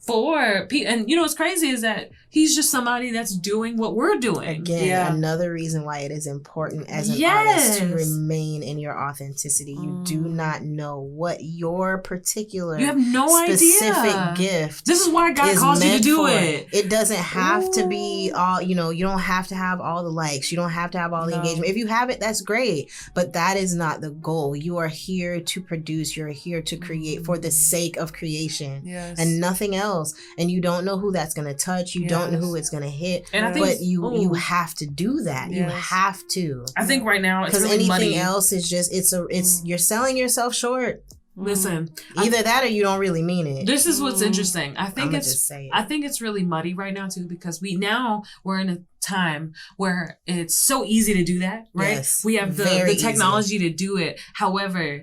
for people. And you know what's crazy is that he's just somebody that's doing what we're doing. Again, another reason why it is important as an artist to remain in your authenticity. You do not know what your particular specific gift. This is why God calls you to do it. It doesn't have to be all, you know, you don't have to have all the likes. You don't have to have all the engagement. If you have it, that's great. But that is not the goal. You are here to produce. You're here to create for the sake of creation and nothing else. And you don't know who that's going to touch. You don't know who it's going to hit. And I think, but you have to do that. You have to. I think right now it's really anything money. Else is just it's you're selling yourself short. Listen, either that or you don't really mean it. This is what's interesting. I think it's really muddy right now too, because we're in a time where it's so easy to do that, right? Yes, we have the technology to do it. However,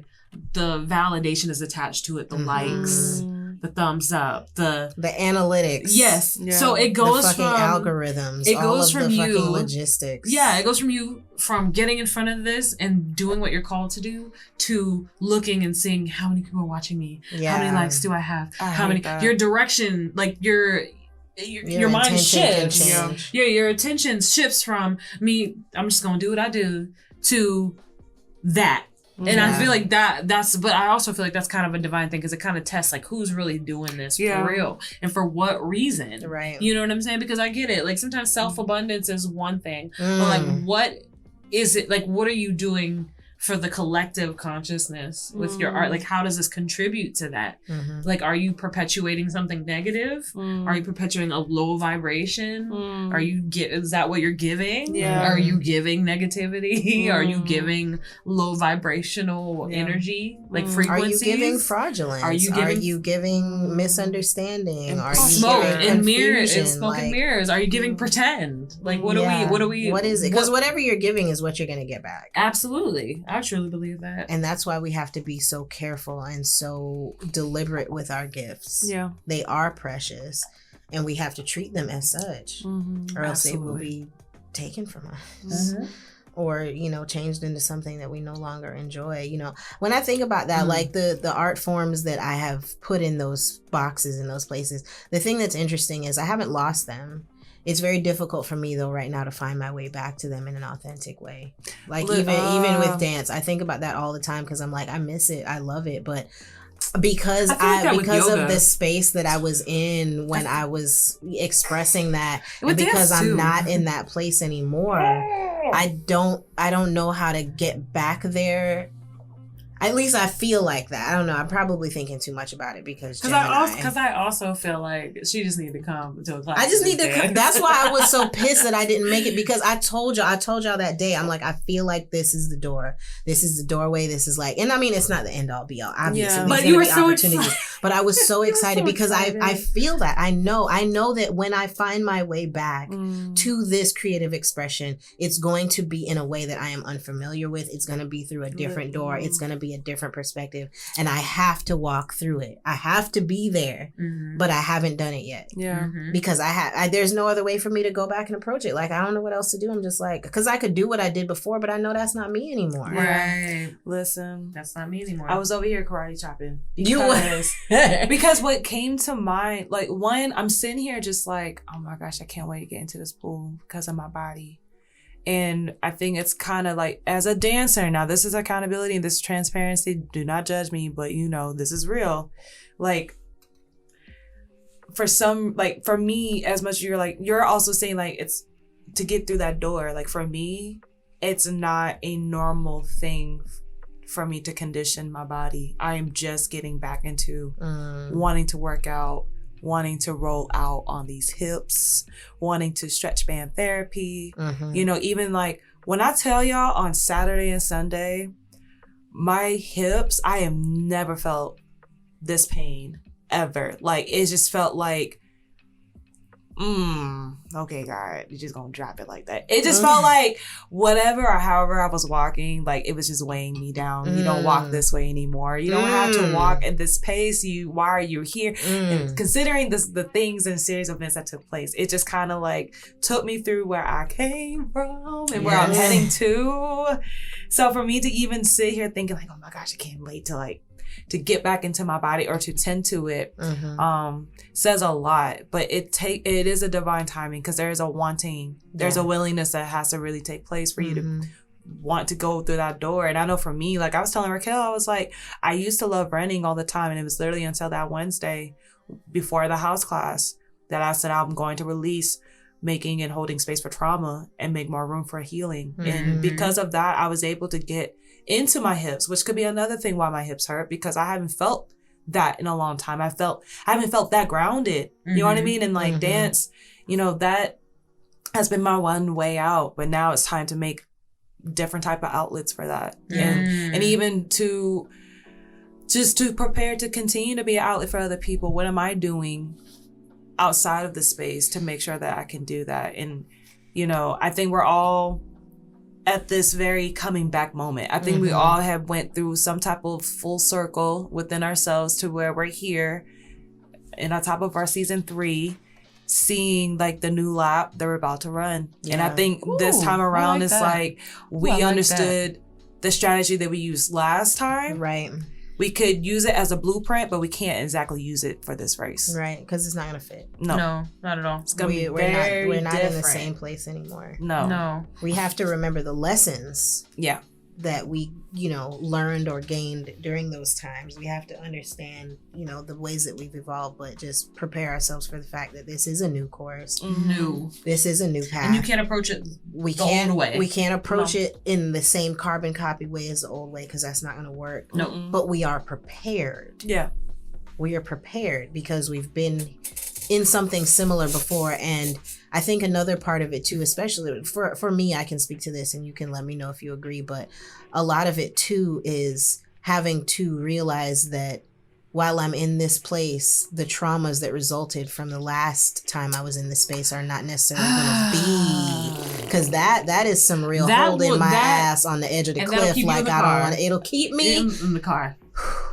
the validation is attached to it, the likes, the thumbs up, the analytics. Yes. Yeah. So it goes the fucking from algorithms. It goes all of from the you fucking logistics. Yeah, it goes from you from getting in front of this and doing what you're called to do to looking and seeing how many people are watching me. Yeah. How many likes do I have? How many? Your direction, like your mind shifts. Your attention shifts from me. I'm just gonna do what I do to that. And I feel like but I also feel like that's kind of a divine thing, because it kind of tests like who's really doing this for real and for what reason. Right. You know what I'm saying? Because I get it. Like sometimes self-abundance is one thing, but like what is it? Like what are you doing for the collective consciousness with your art? Like how does this contribute to that? Like are you perpetuating something negative? Are you perpetuating a low vibration? Are you is that what you're giving? Are you giving negativity? Are you giving low vibrational energy, like frequencies? Are you giving fraudulence? Are you giving misunderstanding? Are you smoke and mirrors and smoke and mirrors? Are you giving pretend? Like what are we what is it? Because whatever you're giving is what you're gonna get back. Absolutely. I truly believe that. And that's why we have to be so careful and so deliberate with our gifts. Yeah. They are precious, and we have to treat them as such, or else they will be taken from us. Or, you know, changed into something that we no longer enjoy. You know, when I think about that, like the art forms that I have put in those boxes in those places, the thing that's interesting is I haven't lost them. It's very difficult for me though right now to find my way back to them in an authentic way. Like even with dance, I think about that all the time because I'm like, I miss it, I love it, but because because of the space that I was in when I was expressing that, and because I'm not in that place anymore, I don't know how to get back there. At least I feel like that. I don't know. I'm probably thinking too much about it because I also feel like she just needed to come to a class. I just need to. That's why I was so pissed that I didn't make it, because I told y'all that day. I'm like, I feel like this is the door. This is the doorway. This is like, and I mean, it's not the end all be all. Obviously, but you were so excited. But I was so excited because I feel that. I know that when I find my way back to this creative expression, it's going to be in a way that I am unfamiliar with. It's going to be through a different door. It's going to be a different perspective, and I have to walk through it. I have to be there, but I haven't done it yet. Because there's no other way for me to go back and approach it. Like, I don't know what else to do. I'm just like, because I could do what I did before, but I know that's not me anymore. Right. Listen, that's not me anymore. I was over here karate chopping because because what came to mind, like, one, I'm sitting here just like, oh my gosh, I can't wait to get into this pool because of my body. And I think it's kind of like, as a dancer, now this is accountability and this is transparency. Do not judge me, but you know, this is real. Like, for me, as much as you're also saying like, it's to get through that door. Like, for me, it's not a normal thing for me to condition my body. I am just getting back into wanting to work out, wanting to roll out on these hips, wanting to stretch band therapy. You know, even like when I tell y'all on Saturday and Sunday, my hips, I have never felt this pain ever. Like, it just felt like, okay, God, you're just gonna drop it like that. It just felt like whatever or however I was walking, like it was just weighing me down. You don't walk this way anymore. You don't have to walk at this pace. Why are you here? And considering the things and series of events that took place, it just kind of like took me through where I came from and where I'm heading to. So for me to even sit here thinking like, oh my gosh, I can't wait to get back into my body or to tend to it, says a lot. But it is a divine timing, because there is a wanting, there's a willingness that has to really take place for you to want to go through that door. And I know for me, like I was telling Raquel, I was like, I used to love running all the time, and it was literally until that Wednesday before the house class that I said I'm going to release making and holding space for trauma and make more room for healing. And because of that, I was able to get into my hips, which could be another thing why my hips hurt, because I haven't felt that in a long time. I haven't felt that grounded. You know what I mean? And like dance, you know, that has been my one way out, but now it's time to make different type of outlets for that. And even to prepare to continue to be an outlet for other people. What am I doing outside of the space to make sure that I can do that? And, you know, I think we're all at this very coming back moment. I think we all have went through some type of full circle within ourselves to where we're here and on top of our season 3, seeing like the new lap they're about to run. And I think this time around it's like we understood the strategy that we used last time. Right. We could use it as a blueprint, but we can't exactly use it for this race. Right, because it's not going to fit. No, not at all. It's going to be we're not in the same place anymore. No. We have to remember the lessons that we, you know, learned or gained during those times. We have to understand, you know, the ways that we've evolved, but just prepare ourselves for the fact that this is a new course. This is a new path. And you can't approach it the old way. We can't approach it in the same carbon copy way as the old way, because that's not going to work. No. But we are prepared. Yeah. We are prepared because we've been in something similar before. And I think another part of it too, especially for me, I can speak to this and you can let me know if you agree, but a lot of it too is having to realize that while I'm in this place, the traumas that resulted from the last time I was in this space are not necessarily going to be Cause that is some real holding my ass on the edge of the cliff. Like I don't want to. It'll keep me in the car.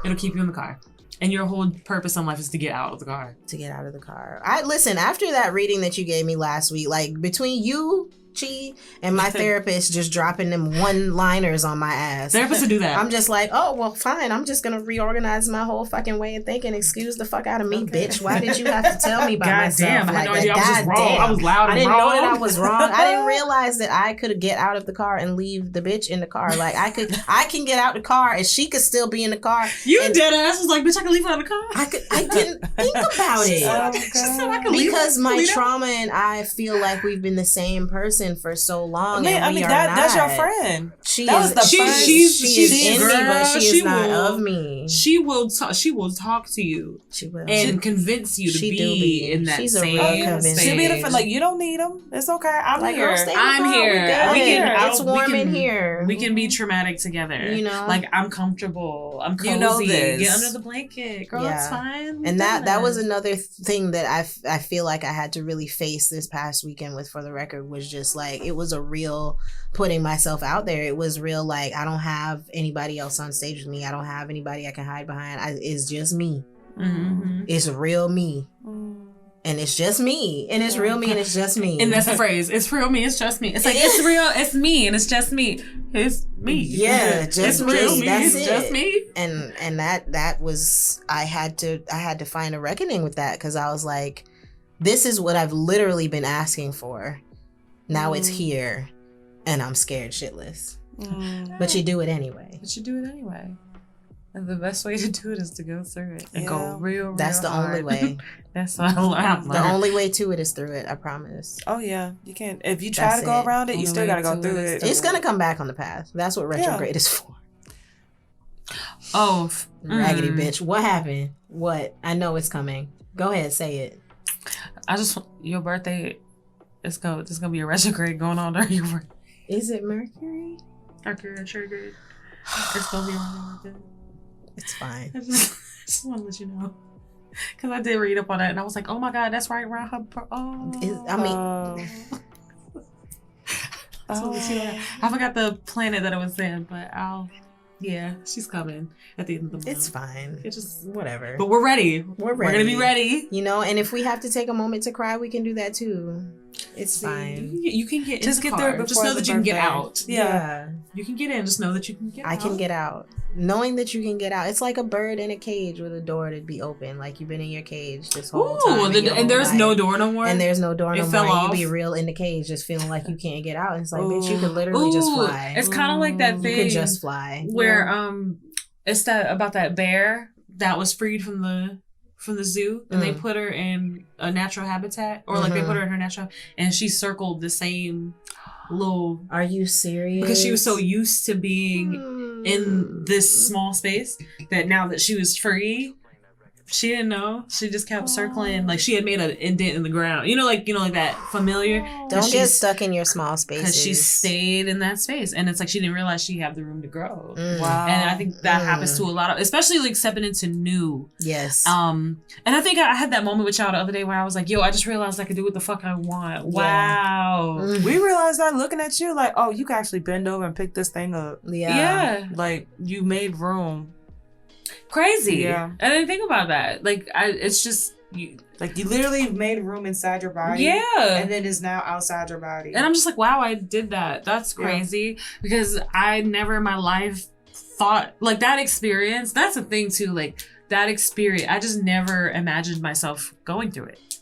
It'll keep you in the car. And your whole purpose in life is to get out of the car. To get out of the car. Listen, after that reading that you gave me last week, like between you, Chi, and my therapist just dropping them one-liners on my ass. Therapists will do that. I'm just like, oh, well, fine. I'm just going to reorganize my whole fucking way of thinking. Excuse the fuck out of me, bitch. Why did you have to tell me about myself? Damn, I had no idea I was just wrong. I was loud and I didn't wrong. know that I was wrong. I didn't realize that I could get out of the car and leave the bitch in the car. Like, I can get out the car and she could still be in the car. You dead ass was like, bitch, I can leave her in the car. I didn't think about it. She said I can leave because her. my trauma and I feel like we've been the same person for so long. I mean, that's your friend. She is in me, but she is not of me. She will talk to you. She will and convince you to be in that same space. She'll be the friend. Like, you don't need him. It's okay. I'm like, here. I'm here. It's warm in here. We can be traumatic together. You know, like I'm comfortable. I'm cozy. You know this. Get under the blanket, girl. It's fine. And that was another thing that I feel like I had to really face this past weekend with For the Record was just like it was a real putting myself out there. It was real like I don't have anybody else on stage with me. I don't have anybody I can hide behind. It's just me. Mm-hmm. It's real me. And it's just me. And it's real me and it's just me. And that's the phrase. It's real me, it's just me. It's like it's real, it's me, and it's just me. It's me. Yeah, just me. Real me. That's it's it. Just me. And that was I had to find a reckoning with that because I was like, this is what I've literally been asking for. Now it's here. And I'm scared shitless. But you do it anyway. And the best way to do it is to go through it and go real That's the hard. only way. That's what I've learned. The only way to it is through it, I promise. Oh, yeah. You can't. If you try to go around it, you still got to go through it. It's going to come back on the path. That's what retrograde is for. Oh. Raggedy bitch. What happened? What? I know it's coming. Go ahead, say it. Your birthday, it's going to be a retrograde going on during your birthday. Is it Mercury? Mercury retrograde. It's going to be on your birthday. It's fine. I just want to let you know. Because I did read up on that and I was like, oh my God, that's right around her. I forgot the planet that it was in, but she's coming at the end of the month. It's fine. It's just whatever. But we're ready. We're going to be ready. You know, and if we have to take a moment to cry, we can do that too. It's fine. You can get just get there before just know that you can get out. Yeah. You can get in. Just know that you can get out. I can get out. Knowing that you can get out. It's like a bird in a cage with a door to be open. Like you've been in your cage this whole time. And there's no door no more. And there's no door no more. Fell off. You be real in the cage, just feeling like you can't get out. And it's like, bitch, you could literally just fly. It's kind of like that thing. You could just fly. Where it's that about that bear that was freed from the zoo and they put her in a natural habitat or like they put her in her natural and she circled the same little. Are you serious? Because she was so used to being in this small space that now that she was free, she didn't know. She just kept circling. Like she had made an indent in the ground. You know, like that familiar. Don't get stuck in your small spaces. Because she stayed in that space. And it's like she didn't realize she had the room to grow. Wow. And I think that happens to a lot of, especially like stepping into new. Yes. And I think I had that moment with y'all the other day where I was like, yo, I just realized I could do what the fuck I want. Wow. Yeah. We realized that looking at you like, oh, you can actually bend over and pick this thing up. Yeah. Like you made room. Crazy. Yeah. I didn't think about that. Like, it's just... you literally made room inside your body. Yeah. And then it's now outside your body. And I'm just like, wow, I did that. That's crazy. Because I never in my life thought... Like, that experience, that's the thing, too. Like, that experience, I just never imagined myself going through it.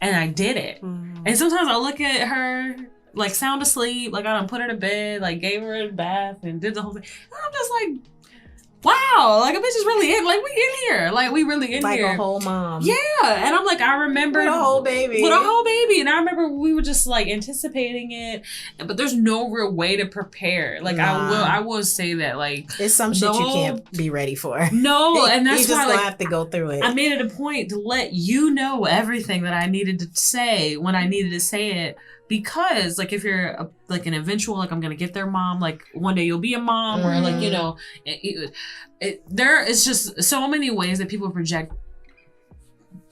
And I did it. And sometimes I look at her... Like, sound asleep. Like, I done put her to bed. Like, gave her a bath and did the whole thing. And I'm just like... Wow, like a bitch is really in, like we in here, like we really in like here. Like a whole mom. Yeah, and I'm like, I remember with a whole baby, and I remember we were just like anticipating it, but there's no real way to prepare. Like I will say that like it's some shit you can't be ready for. No, and that's you just why gonna like have to go through it. I made it a point to let you know everything that I needed to say when I needed to say it. Because like if you're like an eventual like I'm gonna get their mom, like one day you'll be a mom or like you know there is just so many ways that people project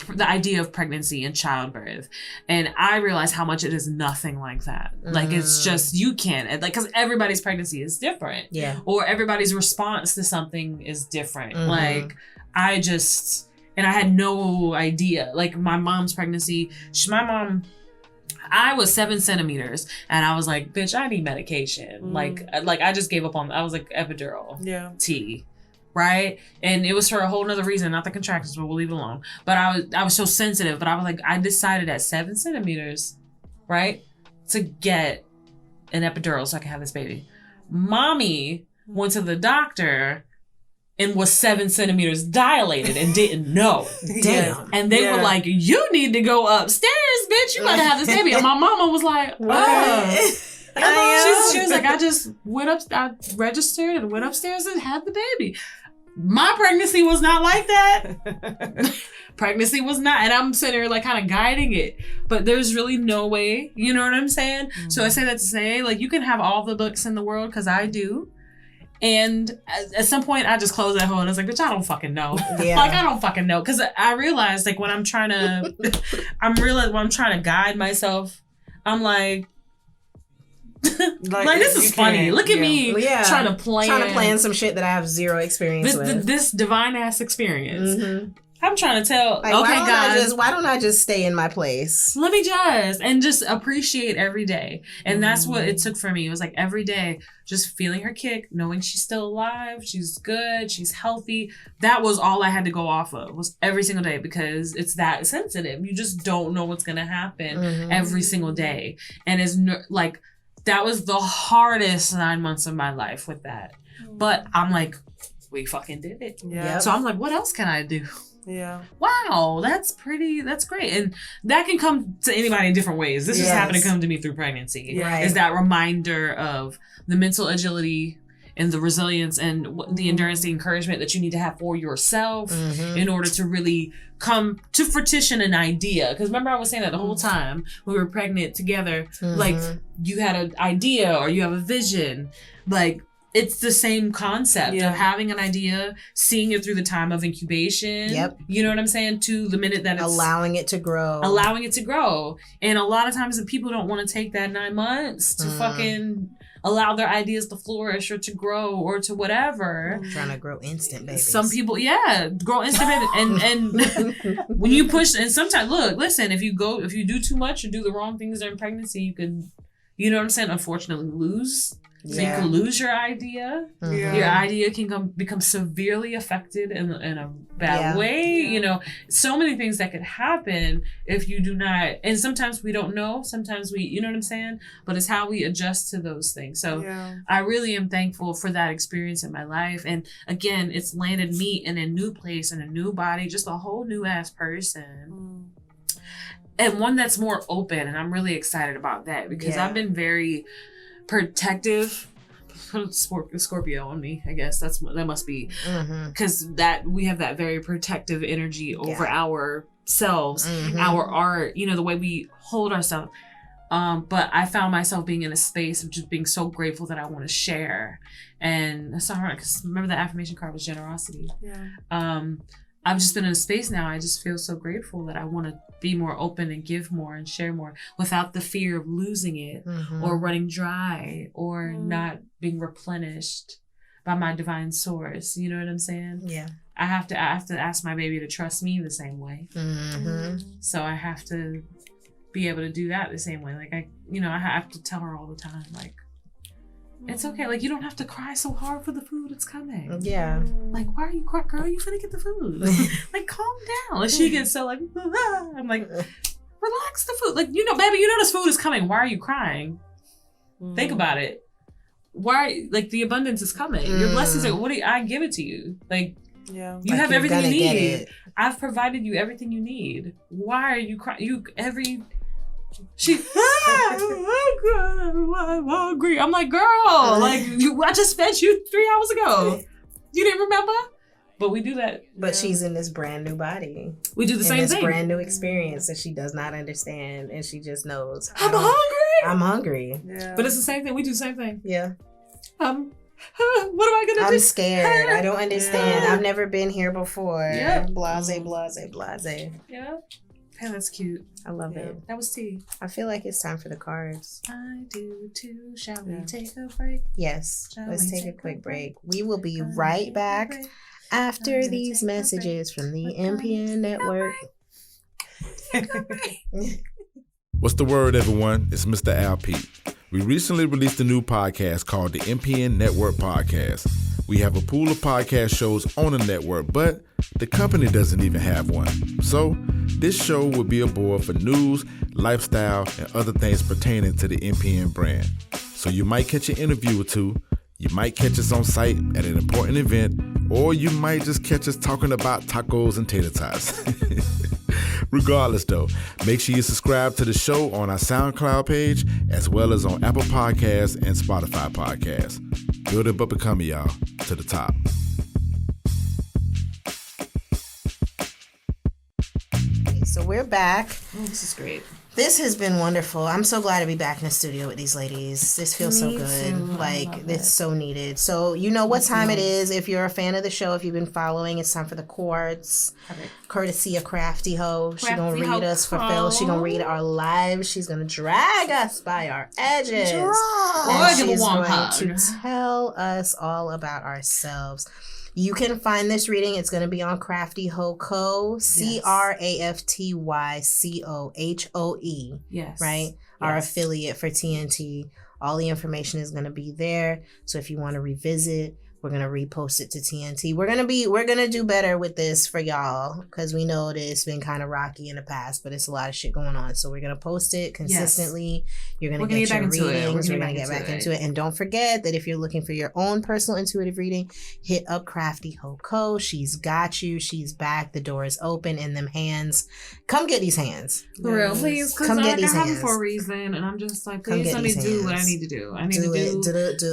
the idea of pregnancy and childbirth, and I realized how much it is nothing like that. Like it's just, you can't, like, because everybody's pregnancy is different, or everybody's response to something is different. Like I had no idea. Like my mom's pregnancy, I was 7 centimeters and I was like, bitch, I need medication. Like I just gave up on, I was like, epidural T. Right? And it was for a whole nother reason, not the contractions, but we'll leave it alone. But I was so sensitive, but I was like, I decided at 7 centimeters, right, to get an epidural so I could have this baby. Mommy went to the doctor and was 7 centimeters dilated and didn't know. Damn. And they were like, you need to go upstairs, bitch. You gotta have this baby. And my mama was like, she was like, I just went up, I registered and went upstairs and had the baby. My pregnancy was not like that. Pregnancy was not, and I'm sitting there like kind of guiding it, but there's really no way, you know what I'm saying? So I say that to say, like, you can have all the books in the world, because I do. And at some point I just closed that hole and I was like, bitch, I don't fucking know. Like, I don't fucking know. Because I realized, like, when I'm trying to guide myself, I'm like, like this is funny. Look at me trying to plan some shit that I have zero experience with. This divine ass experience. I'm trying to tell, like, okay, guys, why don't I just stay in my place? Let me just appreciate every day. And that's what it took for me. It was like every day, just feeling her kick, knowing she's still alive, she's good, she's healthy. That was all I had to go off of, was every single day, because it's that sensitive. You just don't know what's going to happen every single day. And it's like, that was the hardest 9 months of my life with that. But I'm like, we fucking did it. So I'm like, what else can I do? Wow, that's great. And that can come to anybody in different ways. This just happened to come to me through pregnancy. Is that reminder of the mental agility and the resilience and the endurance, the encouragement that you need to have for yourself in order to really come to fruition an idea. Because remember, I was saying that the whole time we were pregnant together, like, you had an idea or you have a vision, like, it's the same concept of having an idea, seeing it through the time of incubation. You know what I'm saying? To the minute that it's allowing it to grow. And a lot of times the people don't want to take that 9 months to fucking allow their ideas to flourish or to grow or to whatever. I'm trying to grow instant babies. Some people, grow instant babies. And when you push, and sometimes, listen, if you do too much or do the wrong things during pregnancy, you could, you know what I'm saying, unfortunately lose. So you can lose your idea. Your idea can become severely affected in a bad way. You know, so many things that could happen if you do not. And sometimes we don't know. Sometimes we, you know what I'm saying? But it's how we adjust to those things. So I really am thankful for that experience in my life. And again, it's landed me in a new place, in a new body, just a whole new ass person. And one that's more open. And I'm really excited about that, because I've been very protective. Put Scorpio on me, I guess that must be, because that we have that very protective energy over ourselves, our art, you know, the way we hold ourselves. But I found myself being in a space of just being so grateful that I want to share. And that's ironic, because remember the affirmation card was generosity. I've just been in a space now, I just feel so grateful that I want to be more open and give more and share more without the fear of losing it or running dry or not being replenished by my divine source. You know what I'm saying? I have to ask my baby to trust me the same way. So I have to be able to do that the same way. Like, I have to tell her all the time, like, it's okay. Like, you don't have to cry so hard for the food. It's coming. Like, why are you crying? Girl, you finna get the food. Like, calm down. Like, she gets so like, I'm like, relax the food. Like, you know, baby, you know this food is coming. Why are you crying? Think about it. Why? Like, the abundance is coming. Your blessings are, I give it to you. Like, you like have everything you need. I've provided you everything you need. Why are you crying? I'm hungry. I'm like, girl, like, I just fed you 3 hours ago. You didn't remember? But we do that. But she's in this brand new body. We do the same thing. Brand new experience that she does not understand, and she just knows. I'm hungry. I'm hungry. But it's the same thing. We do the same thing. I'm What am I gonna do? I'm scared. I don't understand. I've never been here before. Yep. Blase. Yeah. Hey, that's cute. I love it. That was tea. I feel like it's time for the cards. I do too. Shall we take a break? Yes. Shall Let's we take a take a quick break. break? We will be right back after these messages from the MPN network. What's the word, everyone? It's Mr. Al Pete. We recently released a new podcast called the MPN Network Podcast. We have a pool of podcast shows on the network, but the company doesn't even have one. So this show will be aboard for news, lifestyle, and other things pertaining to the MPN brand. So you might catch an interview or two, you might catch us on site at an important event, or you might just catch us talking about tacos and tater tots. Regardless, though, make sure you subscribe to the show on our SoundCloud page, as well as on Apple Podcasts and Spotify Podcasts. Building but becoming, y'all, to the top. So we're back. Oh, this is great. This has been wonderful. I'm so glad to be back in the studio with these ladies. This feels so good. Too. Like, it's so needed. So, you know what time it is. If you're a fan of the show, if you've been following, it's time for the quartz. Courtesy of Crafty Ho. She gonna read us for Phil. She gonna read our lives. She's gonna drag us by our edges. And she's going to tell us all about ourselves. You can find this reading. It's going to be on Crafty Ho Co. CRAFTYCOHOE. Yes. Right? Yes. Our affiliate for TNT. All the information is going to be there. So if you want to revisit, we're going to repost it to TNT. We're going to do better with this for y'all, because we know that it's been kind of rocky in the past, but it's a lot of shit going on. So we're going to post it consistently. Yes. You're going to get your readings. We're going to get back into it. And don't forget that if you're looking for your own personal intuitive reading, hit up Crafty Ho Co. She's got you. She's back. The door is open in them hands. Come get these hands. For real, please. Because I have them for a reason. And I'm just like, please let me do what I need to do. I need to do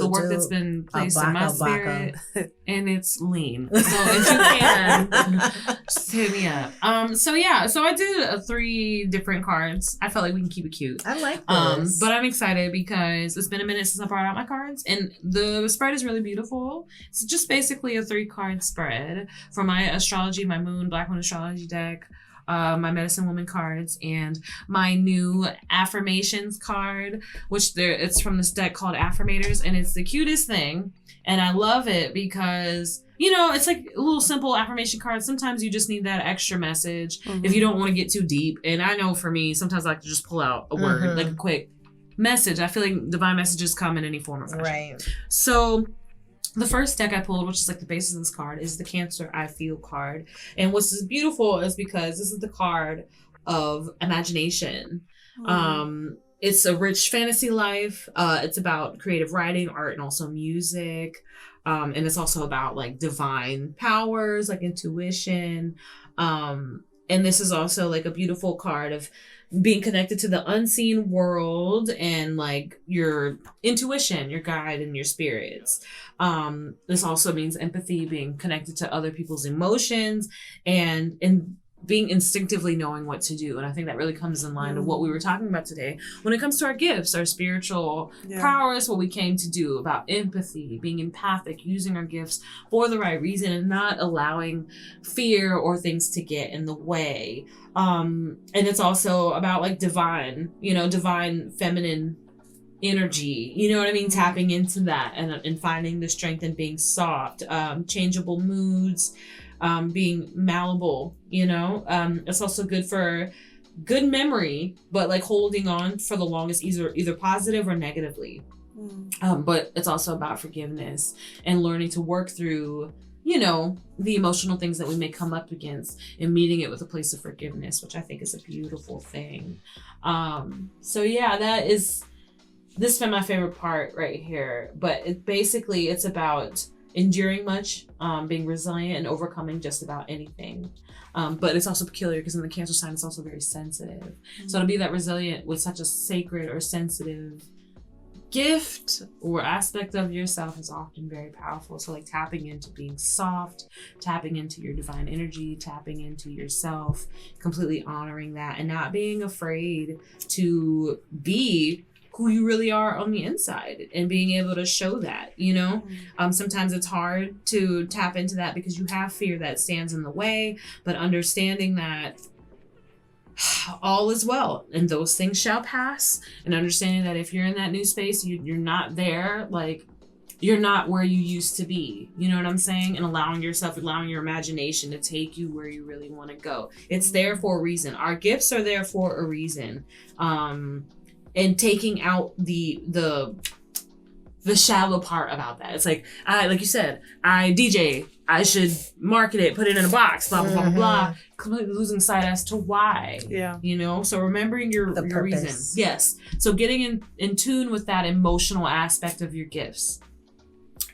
the work that's been placed in my spirit. And it's lean. So if you can, just hit me up. So I did 3 different cards. I felt like we can keep it cute. I like this. But I'm excited because it's been a minute since I brought out my cards, and the spread is really beautiful. It's just basically a 3-card spread for my astrology, my moon, Black Moon astrology deck, my medicine woman cards, and my new affirmations card, which it's from this deck called Affirmators, and it's the cutest thing. And I love it because, you know, it's like a little simple affirmation card. Sometimes you just need that extra message if you don't want to get too deep. And I know for me, sometimes I like to just pull out a word, like a quick message. I feel like divine messages come in any form or fashion. Right. So the first deck I pulled, which is like the basis of this card, is the Cancer I Feel card. And what's beautiful is because this is the card of imagination. It's a rich fantasy life. It's about creative writing, art, and also music. And it's also about like divine powers, like intuition. And this is also like a beautiful card of being connected to the unseen world and like your intuition, your guide, and your spirits. This also means empathy, being connected to other people's emotions, and being instinctively knowing what to do. And I think that really comes in line to what we were talking about today when it comes to our gifts, our spiritual powers, what we came to do about empathy, being empathic, using our gifts for the right reason and not allowing fear or things to get in the way. And it's also about like divine feminine energy, you know what I mean? Tapping into that and finding the strength in being soft, changeable moods, being malleable, you know. It's also good for good memory, but like holding on for the longest, either positive or negatively. But it's also about forgiveness and learning to work through, you know, the emotional things that we may come up against and meeting it with a place of forgiveness, which I think is a beautiful thing. So yeah, this has been my favorite part right here. But it's about enduring much, being resilient and overcoming just about anything. But it's also peculiar because in the Cancer sign, it's also very sensitive. So to be that resilient with such a sacred or sensitive gift or aspect of yourself is often very powerful. So like tapping into being soft, tapping into your divine energy, tapping into yourself, completely honoring that and not being afraid to be who you really are on the inside and being able to show that, you know? Sometimes it's hard to tap into that because you have fear that stands in the way, but understanding that all is well and those things shall pass, and understanding that if you're in that new space, you're not there, like you're not where you used to be, you know what I'm saying? And allowing your imagination to take you where you really want to go. It's there for a reason. Our gifts are there for a reason. And taking out the shallow part about that. It's like you said, I DJ, I should market it, put it in a box, blah, blah, blah, blah, completely losing sight as to why. Yeah. You know, so remembering your reason. Yes. So getting in tune with that emotional aspect of your gifts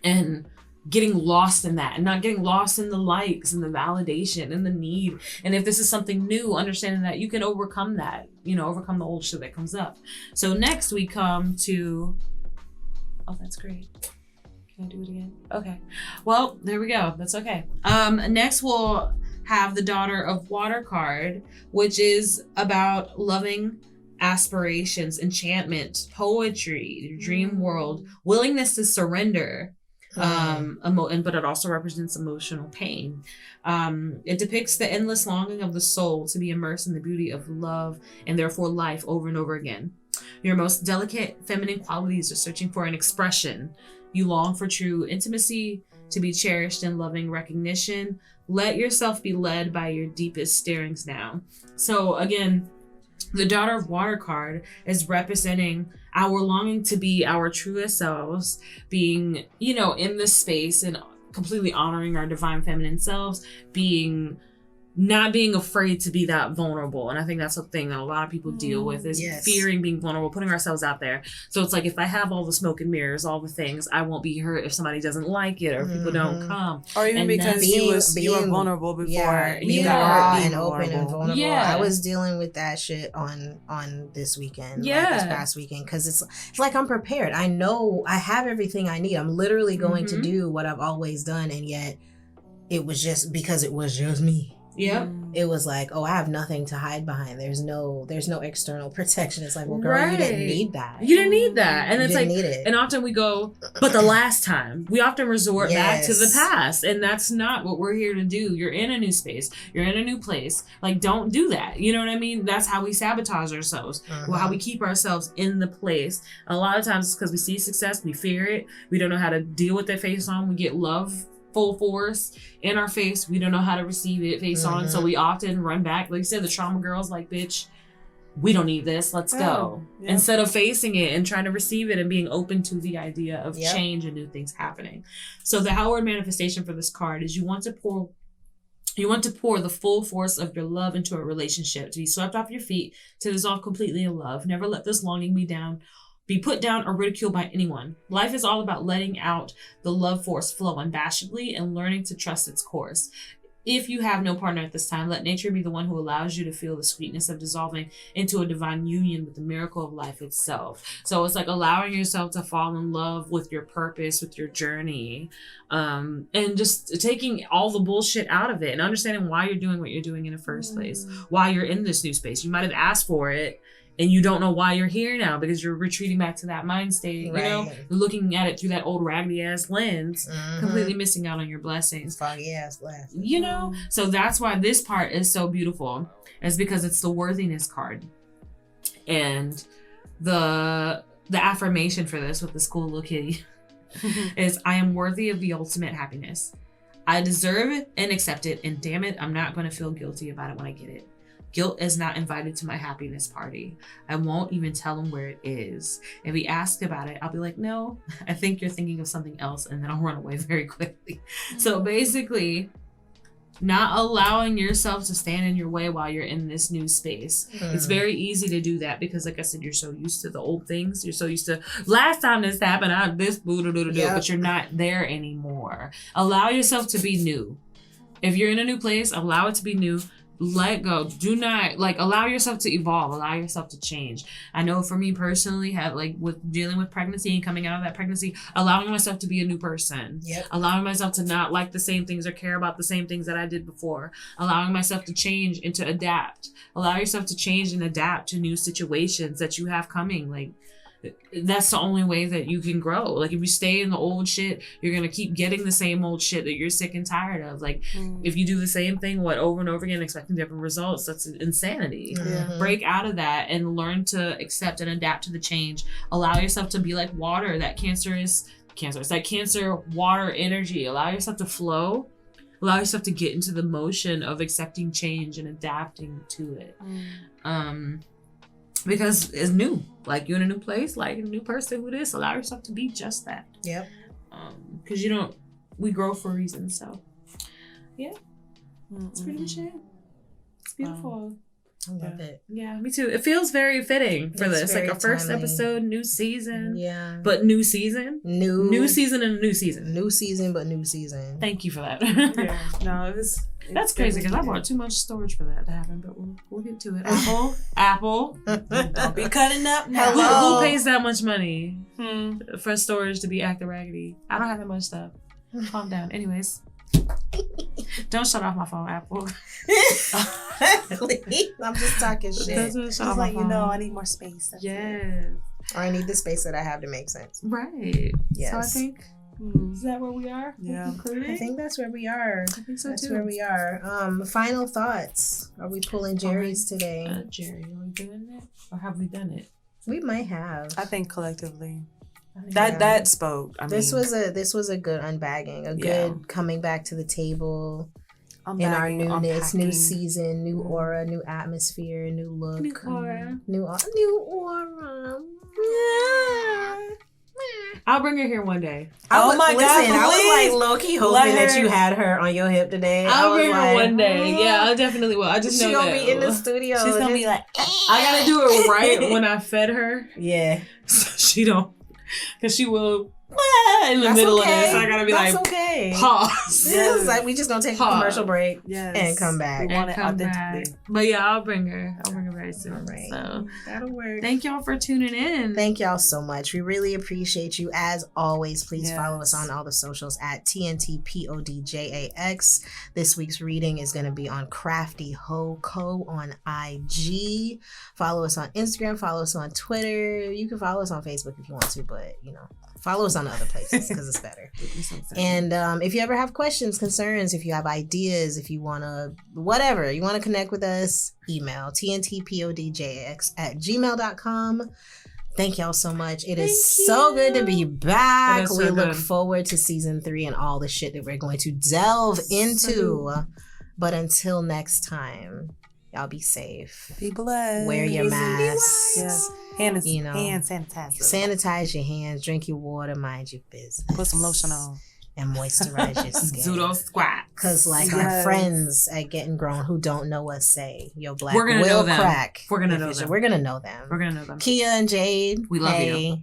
and getting lost in that and not getting lost in the likes and the validation and the need. And if this is something new, understanding that you can overcome that, you know, overcome the old shit that comes up. So next we come to, oh, that's great. Can I do it again? Okay. Well, there we go. That's okay. Next we'll have the Daughter of Water card, which is about loving aspirations, enchantment, poetry, your dream world, willingness to surrender. But it also represents emotional pain. It depicts the endless longing of the soul to be immersed in the beauty of love and therefore life over and over again. Your most delicate feminine qualities are searching for an expression. You long for true intimacy, to be cherished in loving recognition. Let yourself be led by your deepest stirrings now. So again, the Daughter of Water card is representing our longing to be our truest selves, being, you know, in this space and completely honoring our divine feminine selves, not being afraid to be that vulnerable. And I think that's a thing that a lot of people deal with is fearing being vulnerable, putting ourselves out there. So it's like, if I have all the smoke and mirrors, all the things, I won't be hurt if somebody doesn't like it or if people don't come. Or even because you were vulnerable before. Being raw and open and vulnerable. Yeah. I was dealing with that shit on this weekend. Yeah. This past weekend. Because it's like I'm prepared. I know I have everything I need. I'm literally going to do what I've always done. And yet it was just because it was just me. Yep. It was like, oh, I have nothing to hide behind. There's no external protection. It's like, well, girl, you didn't need that. You didn't need that. And it's like, and often we go, but the last time. We often resort back to the past. And that's not what we're here to do. You're in a new space. You're in a new place. Like, don't do that. You know what I mean? That's how we sabotage ourselves. Well, how we keep ourselves in the place. A lot of times it's because we see success, we fear it. We don't know how to deal with that face on. We get love full force in our face. We don't know how to receive it face on. So we often run back. Like you said, the trauma girls like, bitch, we don't need this. Let's go. Yep. Instead of facing it and trying to receive it and being open to the idea of change and new things happening. So the outward manifestation for this card is you want to pour the full force of your love into a relationship, to be swept off your feet, to dissolve completely in love. Never let this longing be put down or ridiculed by anyone. Life is all about letting out the love force flow unabashedly and learning to trust its course. If you have no partner at this time, let nature be the one who allows you to feel the sweetness of dissolving into a divine union with the miracle of life itself. So it's like allowing yourself to fall in love with your purpose, with your journey, and just taking all the bullshit out of it and understanding why you're doing what you're doing in the first place, why you're in this new space. You might have asked for it, and you don't know why you're here now because you're retreating back to that mind state, you know, you're looking at it through that old raggedy ass lens, completely missing out on your blessings. Foggy ass lens. You know? So that's why this part is so beautiful, is because it's the worthiness card. And the affirmation for this with this cool little kitty is, I am worthy of the ultimate happiness. I deserve it and accept it, and damn it, I'm not going to feel guilty about it when I get it. Guilt is not invited to my happiness party. I won't even tell him where it is. If he asks about it, I'll be like, no, I think you're thinking of something else, and then I'll run away very quickly. So basically, not allowing yourself to stand in your way while you're in this new space. It's very easy to do that because, like I said, you're so used to the old things. You're so used to, last time this happened, I this but you're not there anymore. Allow yourself to be new. If you're in a new place, allow it to be new. Let go. Do not allow yourself to evolve, allow yourself to change. I know for me personally, with dealing with pregnancy and coming out of that pregnancy, allowing myself to be a new person, allowing myself to not like the same things or care about the same things that I did before, allowing myself to change and to adapt. Allow yourself to change and adapt to new situations that you have coming. that's the only way that you can grow. Like if you stay in the old shit, you're gonna keep getting the same old shit that you're sick and tired of. Like if you do the same thing over and over again expecting different results, that's insanity. Break out of that and learn to accept and adapt to the change. Allow yourself to be like water. That it's like cancer water energy. Allow yourself to flow. Allow yourself to get into the motion of accepting change and adapting to it. Because it's new. Like you're in a new place, like a new person who this. Allow yourself to be just that. Yep. Because we grow for a reason. So yeah. That's pretty much it. It's beautiful. I love it. Yeah, me too. It feels very fitting for this. Like a first episode, new season. Yeah. But new season. New season and a new season. New season, but new season. Thank you for that. Yeah. No, that's crazy because I bought too much storage for that to happen, but we'll get to it. Apple. Don't be cutting up now. Who pays that much money for storage to be acting raggedy? I don't have that much stuff. Calm down. Anyways. Don't shut off my phone, Apple. I'm just talking shit. Just like, I need more space. Yes. Or I need the space that I have to make sense. Right. Yes. So I think, is that where we are? Yeah. I think that's where we are. I think so that's too. Where we are. Final thoughts. Are we pulling Jerry's today? Jerry, are we doing it? Or have we done it? We might have. I think collectively. That spoke. This was a good unbagging, a good coming back to the table in our newness, new season, new aura, new atmosphere, new look, new aura. I'll bring her here one day. Oh my God! I was like low-key hoping that you had her on your hip today. I'll bring her one day. Yeah, I definitely will. I just know she gonna be in the studio. She's gonna be like, I gotta do it right when I fed her. Yeah, so she don't. Because she will in the middle of this. I gotta be pause. Yes, like we just gonna take a commercial break and come back. We want it authentically. But yeah, I'll bring her very soon. All right. So that'll work. Thank y'all for tuning in. Thank y'all so much. We really appreciate you. As always, please follow us on all the socials at TNTPODJAX. This week's reading is gonna be on Crafty Ho Co on IG. Follow us on Instagram. Follow us on Twitter. You can follow us on Facebook if you want to, but follow us on other places because it's better. And if you ever have questions, concerns, if you have ideas, if you want to, whatever, you want to connect with us, email tntpodjx@gmail.com. Thank y'all so much. It is so good to be back. We look forward to season 3 and all the shit that we're going to delve into. But until next time, y'all be safe. Be blessed. Wear your masks. Yes. Hand sanitizer. Sanitize your hands. Drink your water. Mind your business. Put some lotion on. And moisturize your skin. Zudo squat. Because our friends at Getting Grown who don't know us say, your black we're gonna will know them. crack. We're gonna know them. We're gonna know them. We're gonna know them. Kia and Jade. We love you.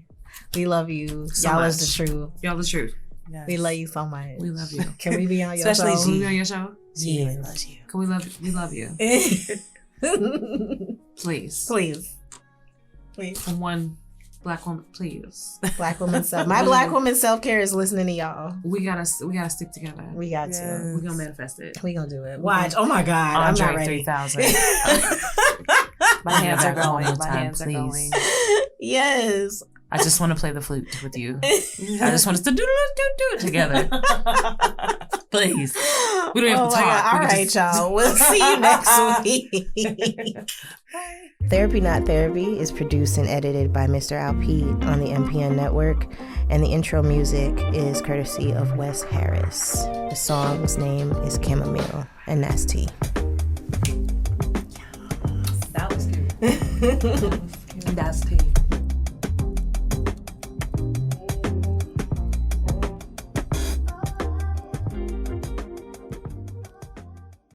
We love you. So y'all much. is the truth. Y'all the truth. Yes. We love you so much. We love you. Can we be on your Especially show? Can we be on your show? Yeah, we love you. Can we love you. Please. Please. From one black woman, please. Black woman self. My black woman self-care is listening to y'all. We gotta stick together. We got to. We gonna manifest it. We gonna do it. Watch. Oh my God. I'm not ready. 3000. My hands are going. My hands are going. Yes. I just want to play the flute with you. I just want us to do it together. Please. We don't have to talk. All right, y'all. We'll see you next week. Bye. Therapy Not Therapy is produced and edited by Mr. Al Pete on the MPN network, and the intro music is courtesy of Wes Harris. The song's name is Chamomile, and that's tea. That was good. That's tea.